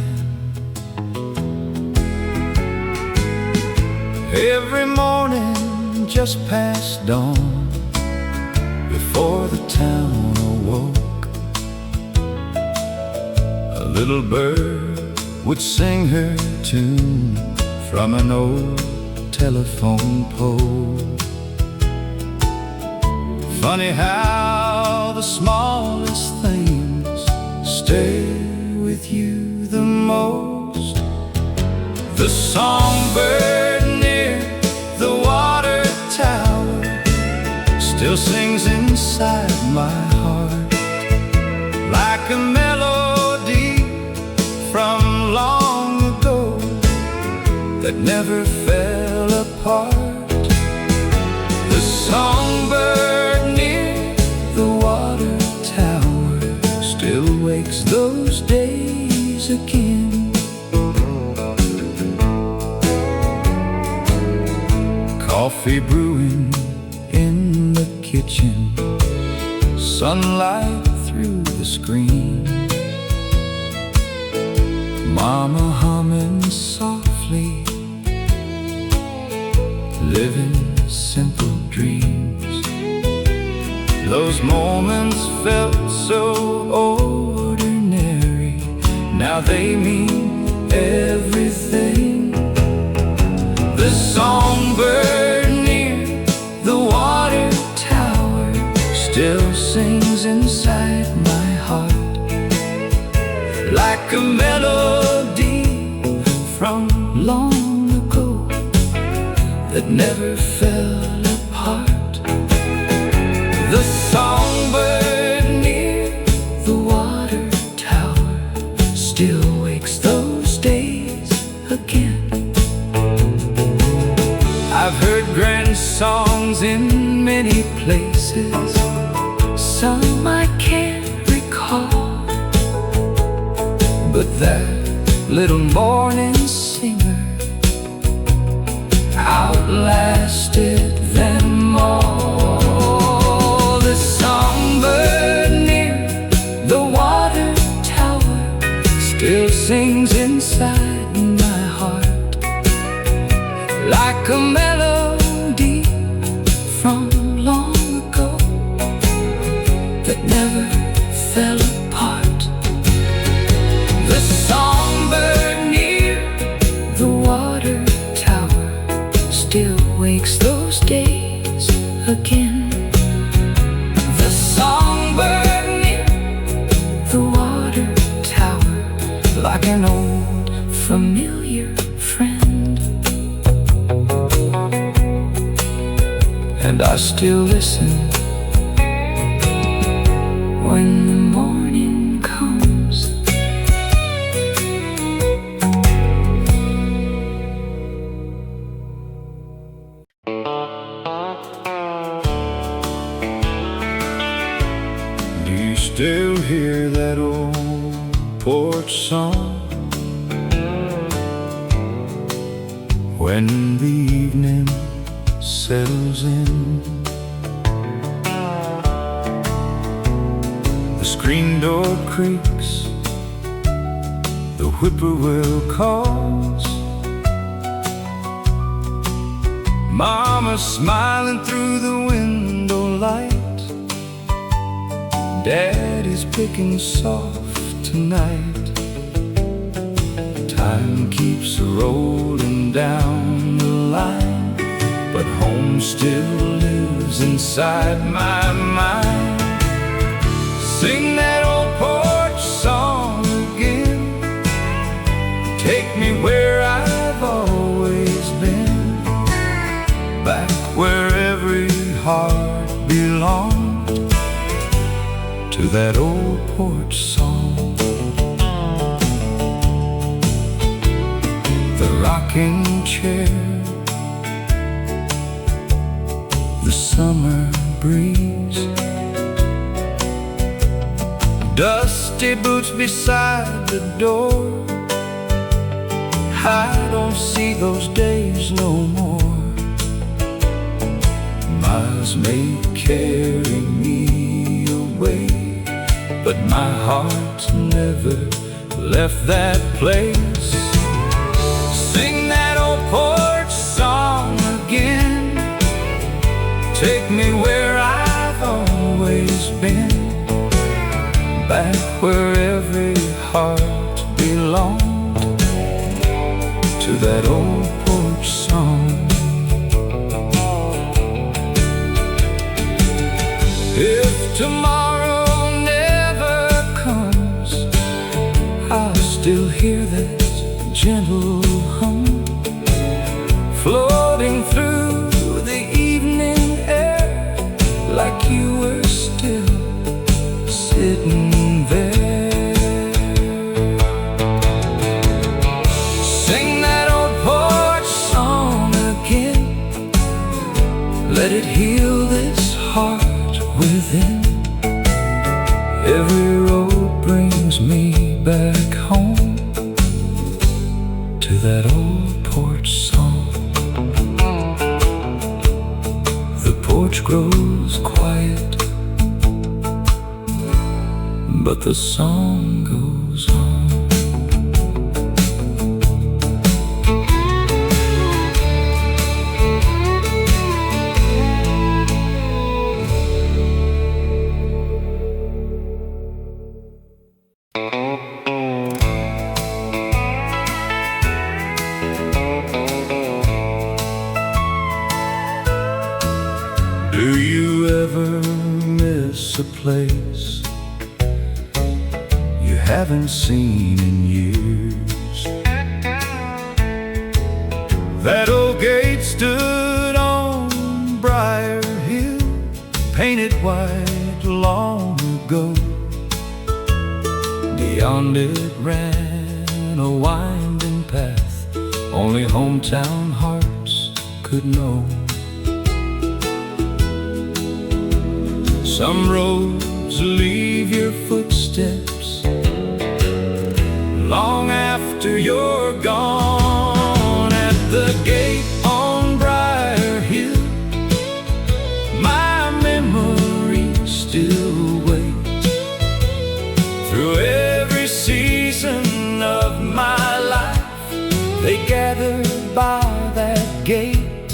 Every morning just past dawn, before the town awoke, a little bird would sing her tune from an old telephone pole. Funny how the smallest things stay with you the most. The songbird near the water tower still sings inside my heart, like a melody from long ago that never fell apart. The songbird near the water tower still wakes those days again. Coffee brewing in the kitchen, sunlight through the screen, Mama humming softly, living simple dreams. Those moments felt so ordinary, now they mean everything. The songbird near the water tower still sings inside my heart, like a melody from long ago that never fell apart. The songbird near the water tower still wakes those days again. I've heard grand songs in many places, some I can't recall, but that little morning singer outlasted them all. The songbird near the water tower still sings inside my heart, like a melody from long ago that never fell apart. The songbird near the water tower still wakes those days still listen when the morning comes. Do you still hear that old porch song when the evening settles in? The screen door creaks, the whippoorwill calls, Mama's smiling through the window light, Daddy's picking soft tonight. Time keeps rolling down the line, but home still lives inside my mind. Sing that old porch song again, take me where I've always been, back where every heart belonged to that old porch song. The rocking chair, the summer breeze, dusty boots beside the door. I don't see those days no more. Miles may carry me away, but my heart never left that place. Sing that old porch song again, take me where I've always been, back where every heart belonged to that old porch song. If tomorrow never comes, I'll still hear that gentle hum floating through the evening air, like you were still sitting there. Sing that old porch song again, let it heal this heart within. Every road brings me back home to that old porch song. The porch grows quiet, but the song goes on. Do you ever miss a place you haven't seen in years? That old gate stood on Briar Hill, painted white long ago. Beyond it ran a winding path only hometown hearts could know. Some roads leave your footsteps long after you're gone. At the gate on Briar Hill, my memory still waits. Through every season of my life, they gather by that gate.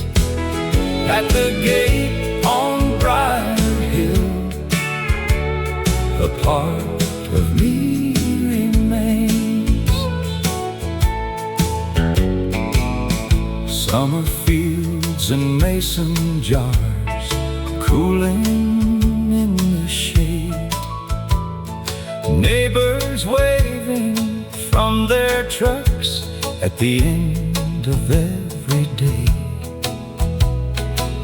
At the gate on Briar Hill, a part of me remains. Summer fields and mason jars cooling in the shade, neighbors waving from their trucks at the end of every day.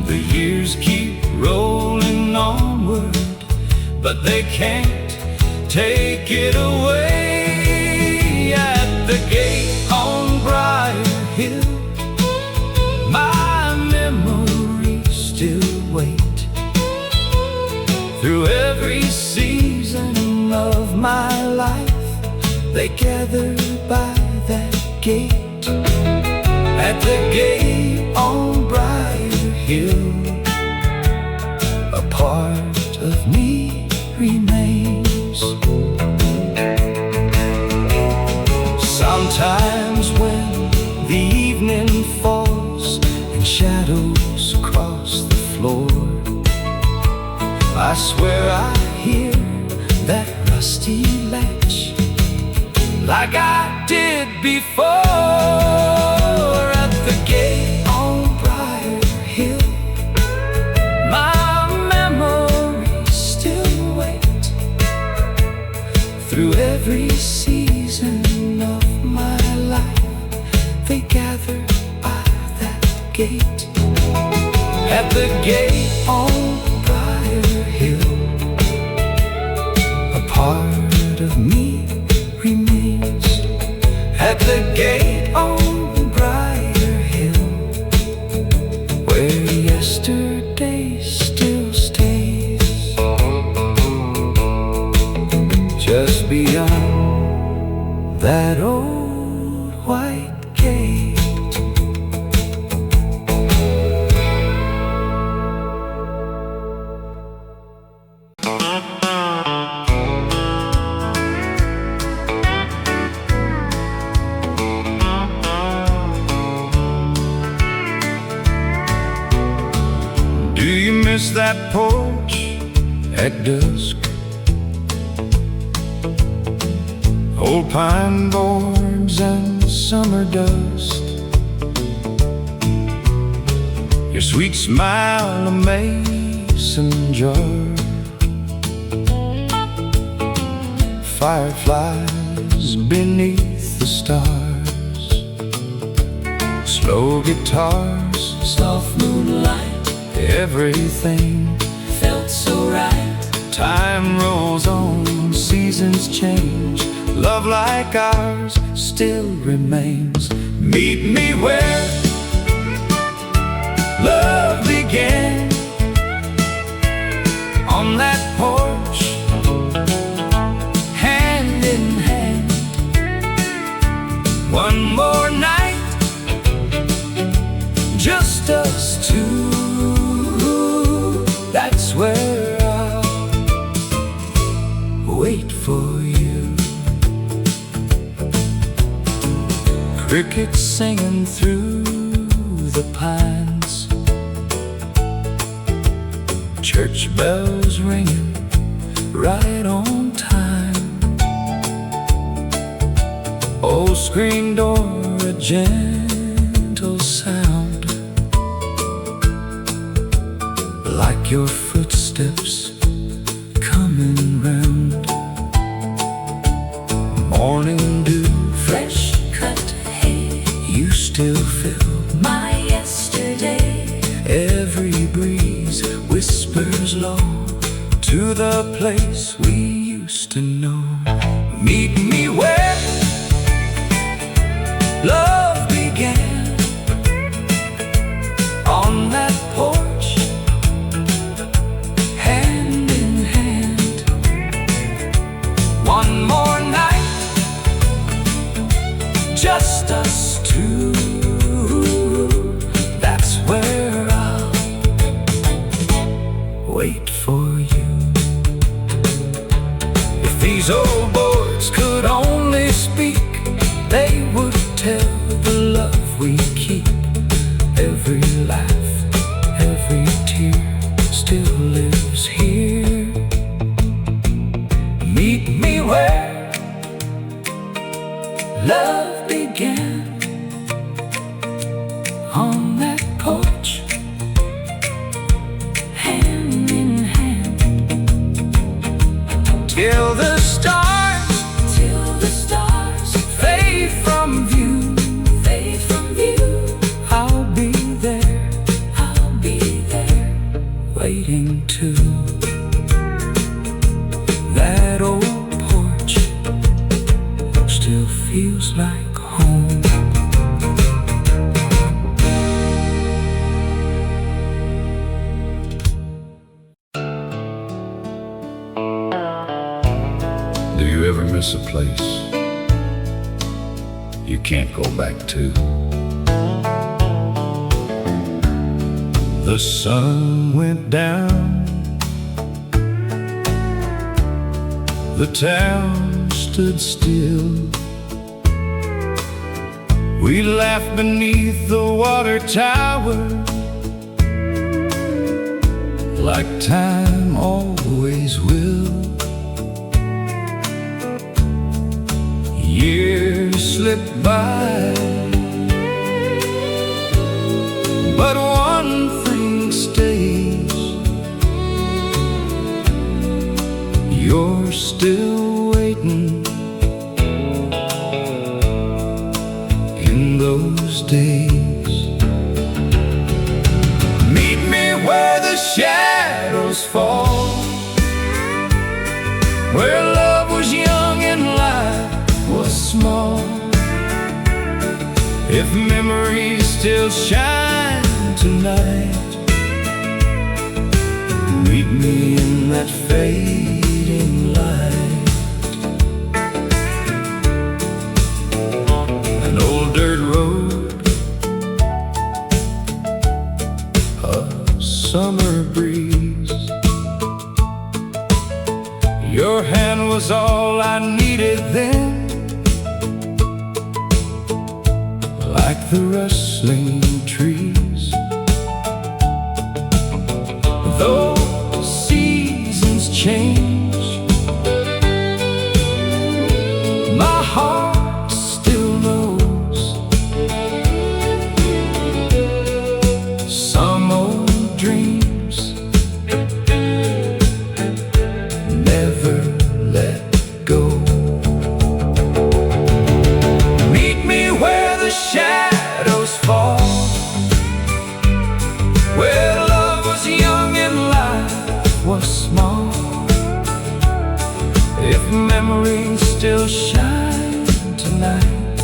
The years keep rolling onward, but they can't take it away. At the gate on Briar Hill, my memories still wait. Through every season of my life, they gather by that gate. At the gate on Briar Hill, a part of me remains. Sometimes when the evening falls and shadows cross the floor, I swear I hear that rusty latch like I did before. At the gate on Briar Hill, my memories still wait. Through every season of my life, they gather by that gate. At the gate on Briar Hill, a part of me remains. At the gate on Briar Hill, where yesterday still stays. Just beyond that old white gate. Do you miss that porch at dusk? Old pine boards and summer dust. Your sweet smile, a mason jar. Fireflies beneath the stars. Slow guitars, Soft moonlight, everything felt so right. Time rolls on, seasons change. Love like ours still remains. Meet me where love began, on that porch, hand in hand. One more night, just us two. That's where I'll wait for you. Crickets singing through the pines, church bells ringing right on time. Old screen door, a gentle sound, like your footsteps coming round. Morning dew, Fresh cut hay, you still feel. my yesterday. Every breeze whispers low to the place we used to know. Meet me where love began, on that porch, hand in hand. One more night, just us two. That's where I'll wait for you. If these old boards could only speak, they would tell the love we keep. Every laugh, every tear still lives here. Meet me where love began, on that porch, hand in hand. Till the stars, Till the stars fade from view, fade from view, I'll be there, I'll be there, waiting. like home. Do you ever miss a place you can't go back to? The sun went down, the town stood still. We laughed beneath the water tower, like time always will. Years slipped by, but one thing stays: you're still waiting in those days. Meet me where the shadows fall, where love was young and life was small. If memories still shine tonight, meet me in that fading light. An old dirt road, a summer breeze. Your hand was all I needed then, like the rustling trees. Though seasons change, my heart still knows some old dreams never let go. Meet me where the shadows fall, where love was young and life was small. If memories still shine tonight,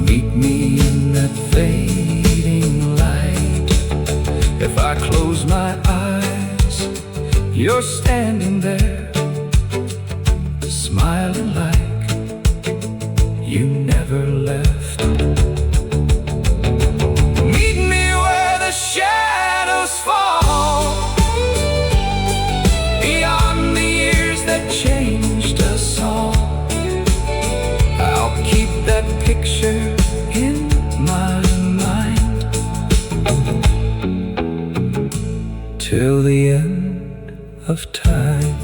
meet me in that fading light. If I close my eyes, you're standing there, smiling like you never left. Meet me where the shadows fall, beyond the years that changed us all. I'll keep that picture in my mind till the end of time.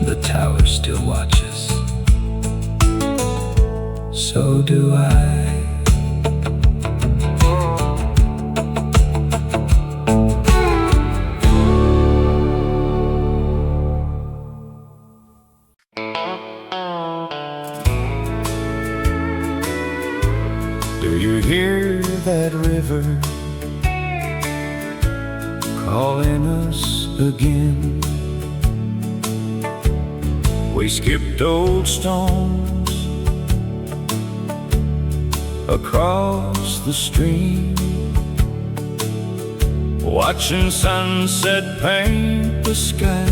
The tower still watches, so do I. Do you hear that river calling us again? We skipped old stones across the stream, watching sunset paint the sky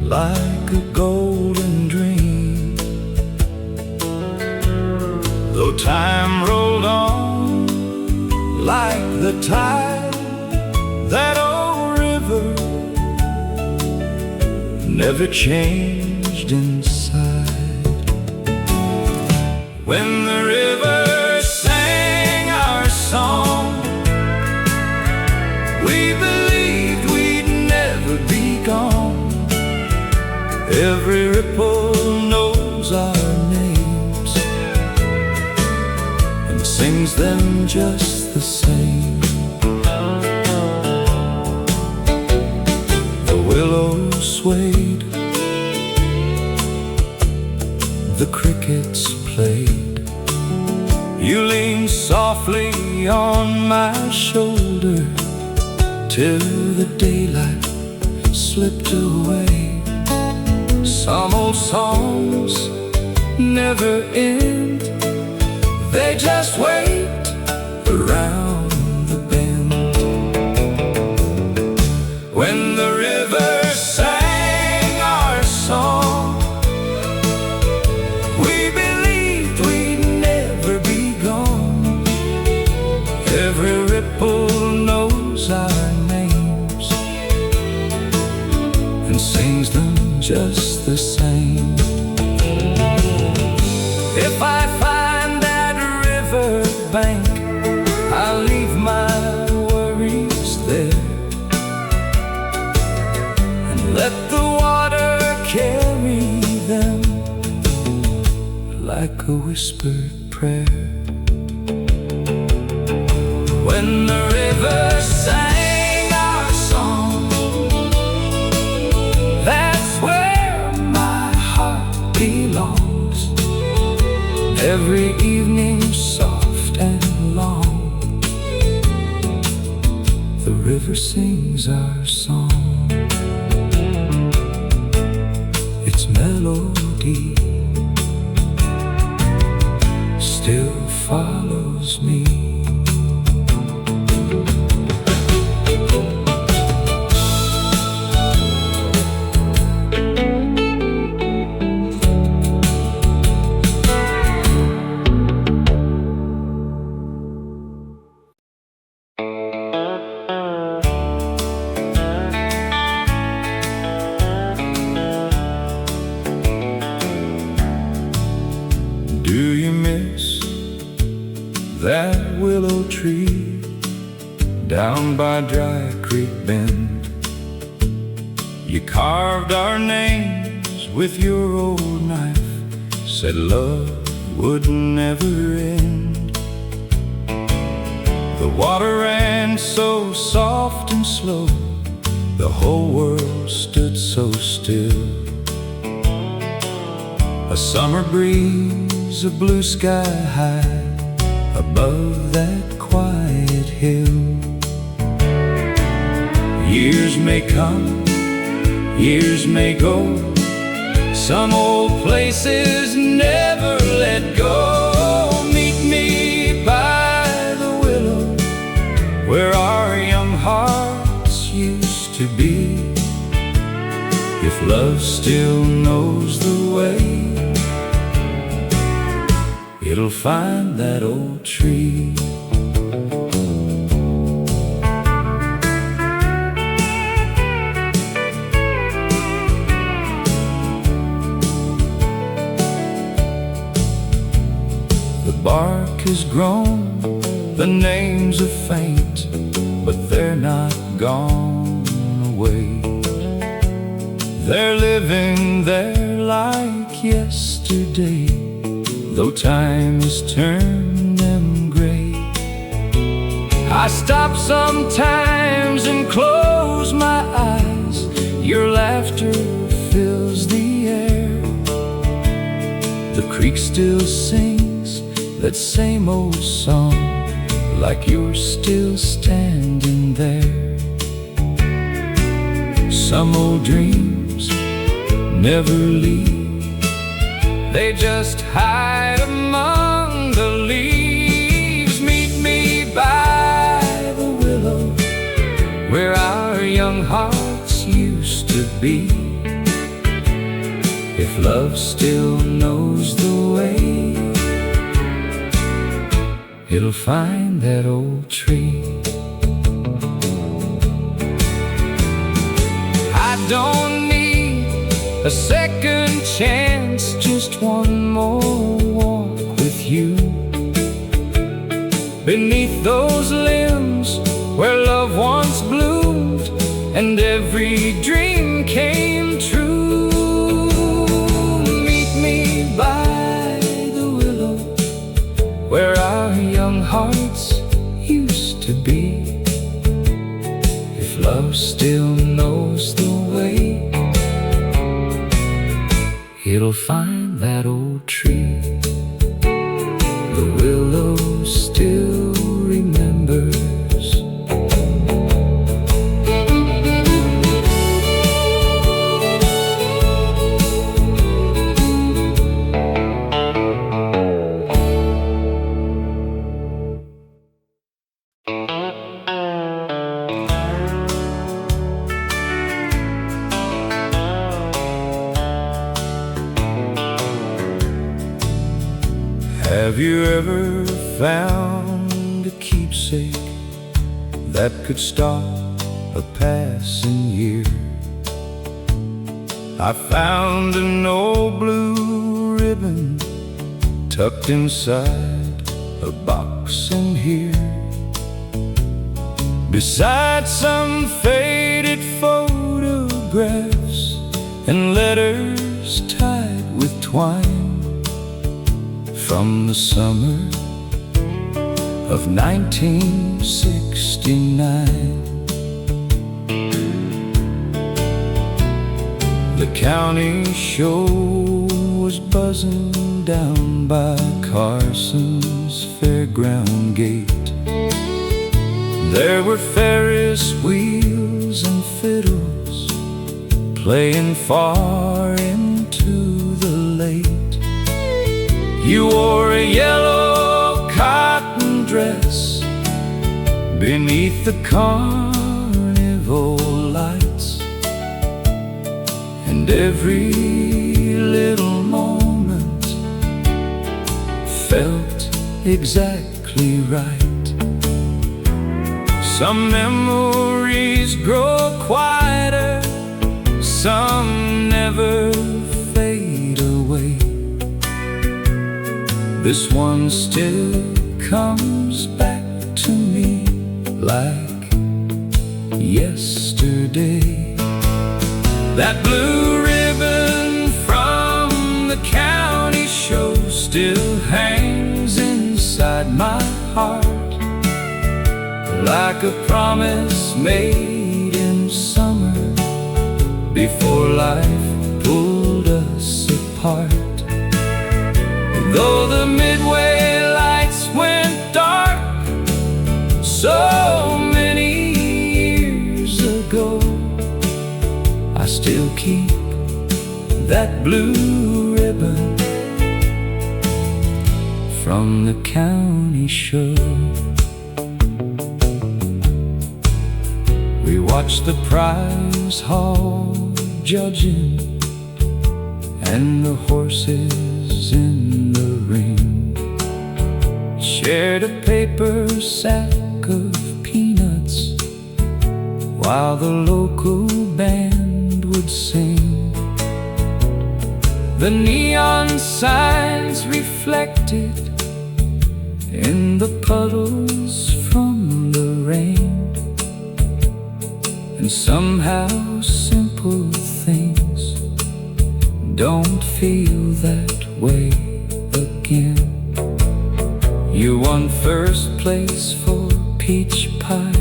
like a golden dream. Though time rolled on like the tide, that old river never changed inside. When the river sang our song, we believed we'd never be gone. Every ripple knows our names and sings them just the same. The willows swayed, the crickets played. You leaned softly on my shoulder till the daylight slipped away. Some old songs never end, they just wait around the bend. When the river sang our song, we believed we'd never be gone. Every ripple knows our names and sings them just the same. If I find that river bank, I'll leave my worries there and let the water carry them like a whispered prayer. When the river sang our song, that's where my heart belongs. Every evening soft and long, the river sings our song. Its melody still follows me. Do you miss that willow tree down by Dry Creek Bend? You carved our names with your old knife, said love would never end. The water ran so soft and slow, the whole world stood so still. A summer breeze, a blue sky high above that quiet hill. Years may come, years may go, some old places never let go. Meet me by the willow where our young hearts used to be. If love still knows the way, it'll find that old tree. The bark has grown, the names are faint, but they're not gone away. They're living there like yesterday, though time has turned them gray. I stop sometimes and close my eyes, your laughter fills the air. The creek still sings that same old song, like you're still standing there. Some old dreams never leave, they just hide among the leaves. Meet me by the willow where our young hearts used to be. If love still knows the way, it'll find that old tree. I don't need a second chance, just one more walk with you. Beneath those limbs where love once bloomed and every dream came true. Meet me by the willow where our young hearts used to be. If love still knows the way, it'll find that old tree. The willow still remembers. Have you ever found a keepsake that could stop a passing year? I found an old blue ribbon tucked inside a box in here, beside some faded photographs and letters tied with twine from the summer of 1969. The county show was buzzing down by Carson's fairground gate. There were Ferris wheels and fiddles playing far into the late. You wore a yellow cotton dress beneath the carnival lights, and every little moment felt exactly right. Some memories grow quieter, some never fade away. This one still comes back to me like yesterday. That blue ribbon from the county show still hangs inside my heart, like a promise made in summer before life pulled us apart. Though the Midway lights went dark so many years ago, I still keep that blue ribbon from the county show. We watched the prize hall judging and the horses in the ring, shared a paper sack of peanuts while the local band would sing. The neon signs reflected in the puddles from the rain, and somehow simple things don't feel that way again. You won first place for peach pie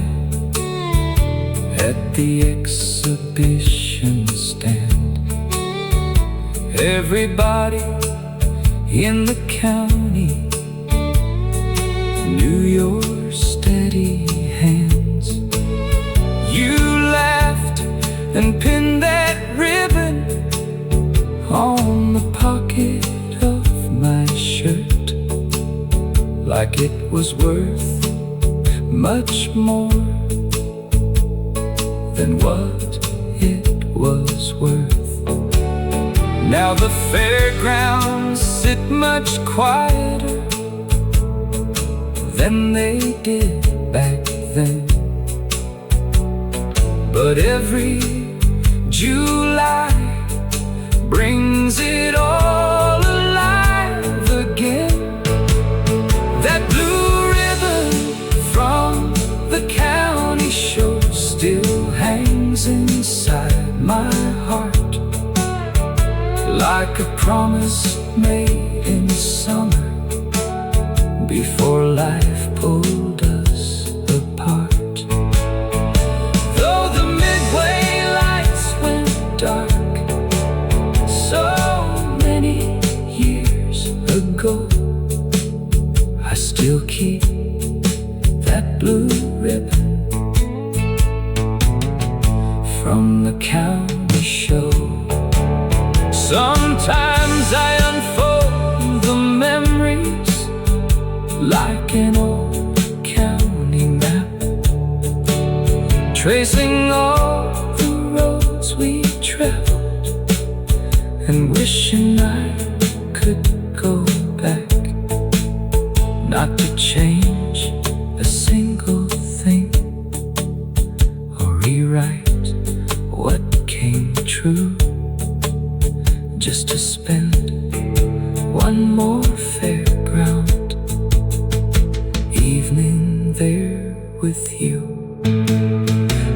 at the exhibition stand. Everybody in the county knew your steady hands. You laughed and pinned that ribbon on the pocket of my shirt, like it was worth much more than what it was worth. Now the fairgrounds sit much quieter than they did back then, but every July brings it all alive again. That blue ribbon from the county show still hangs inside my heart, like a promise made in summer before life pulled us apart. Though the Midway lights went dark so many years ago, I still keep that blue ribbon from the county show. Sometimes I unfold the memories like an old county map, tracing all the roads we traveled and wishing I could go back. true, just to spend one more fairground evening there with you.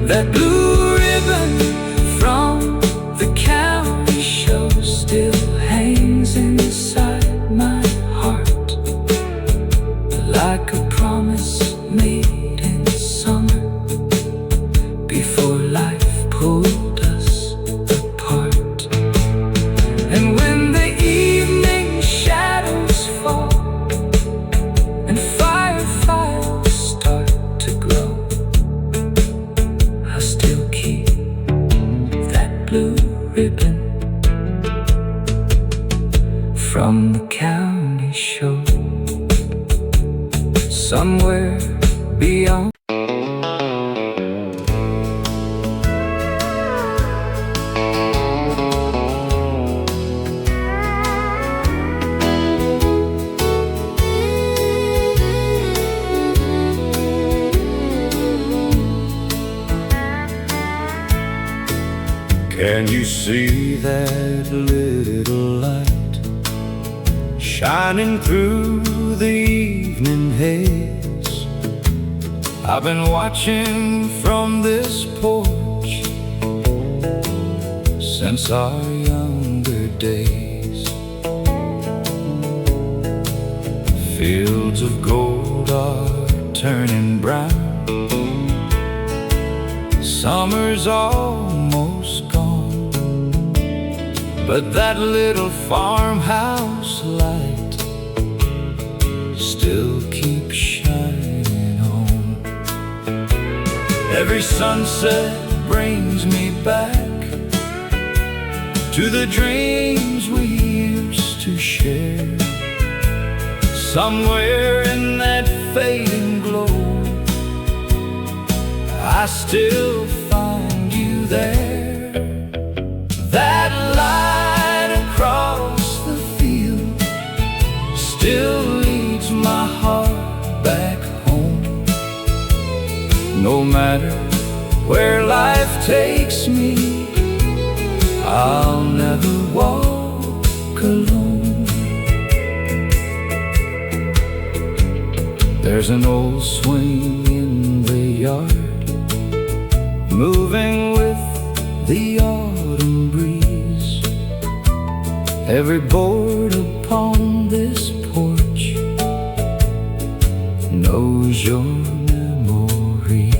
That blue ribbon from the county show still hangs inside my heart, like a promise made in summer before life pulled us apart. And when the evening shadows fall and fireflies start to glow, I'll still keep that blue ribbon from the county show, somewhere beyond. Can you see that little light shining through the evening haze? I've been watching from this porch since our younger days. Fields of gold are turning brown, summer's almost gone, but that little farmhouse light still keeps shining on. Every sunset brings me back to the dreams we used to share. Somewhere in that fading glow, I still find you there. That light across the field still leads my heart back home. No matter where life takes me, I'll never walk alone. There's an old swing in the yard, moving with the autumn breeze. Every board upon this porch knows your memory.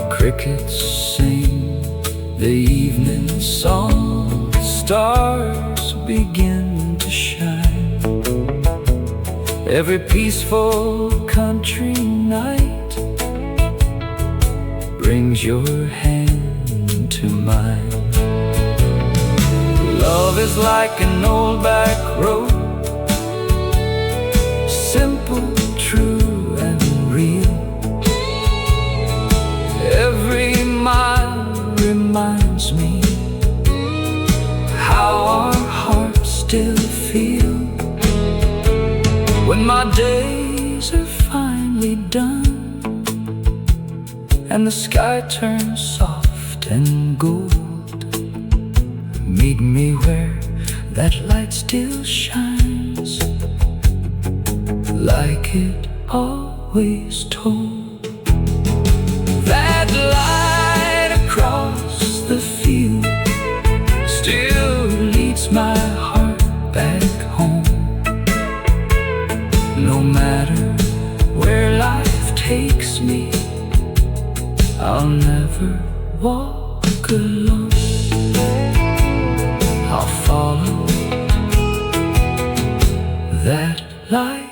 Crickets sing the evening song, stars begin to shine. Every peaceful country night brings your hand to mine. Love is like an old back road, simple, true, and real. Every mile reminds me how our hearts still feel. When my days are finally done and the sky turns soft and gold, meet me where that light still shines, like it always told. That light across the field still leads my heart back home. No matter where life takes me, I'll never walk alone. I'll follow that light.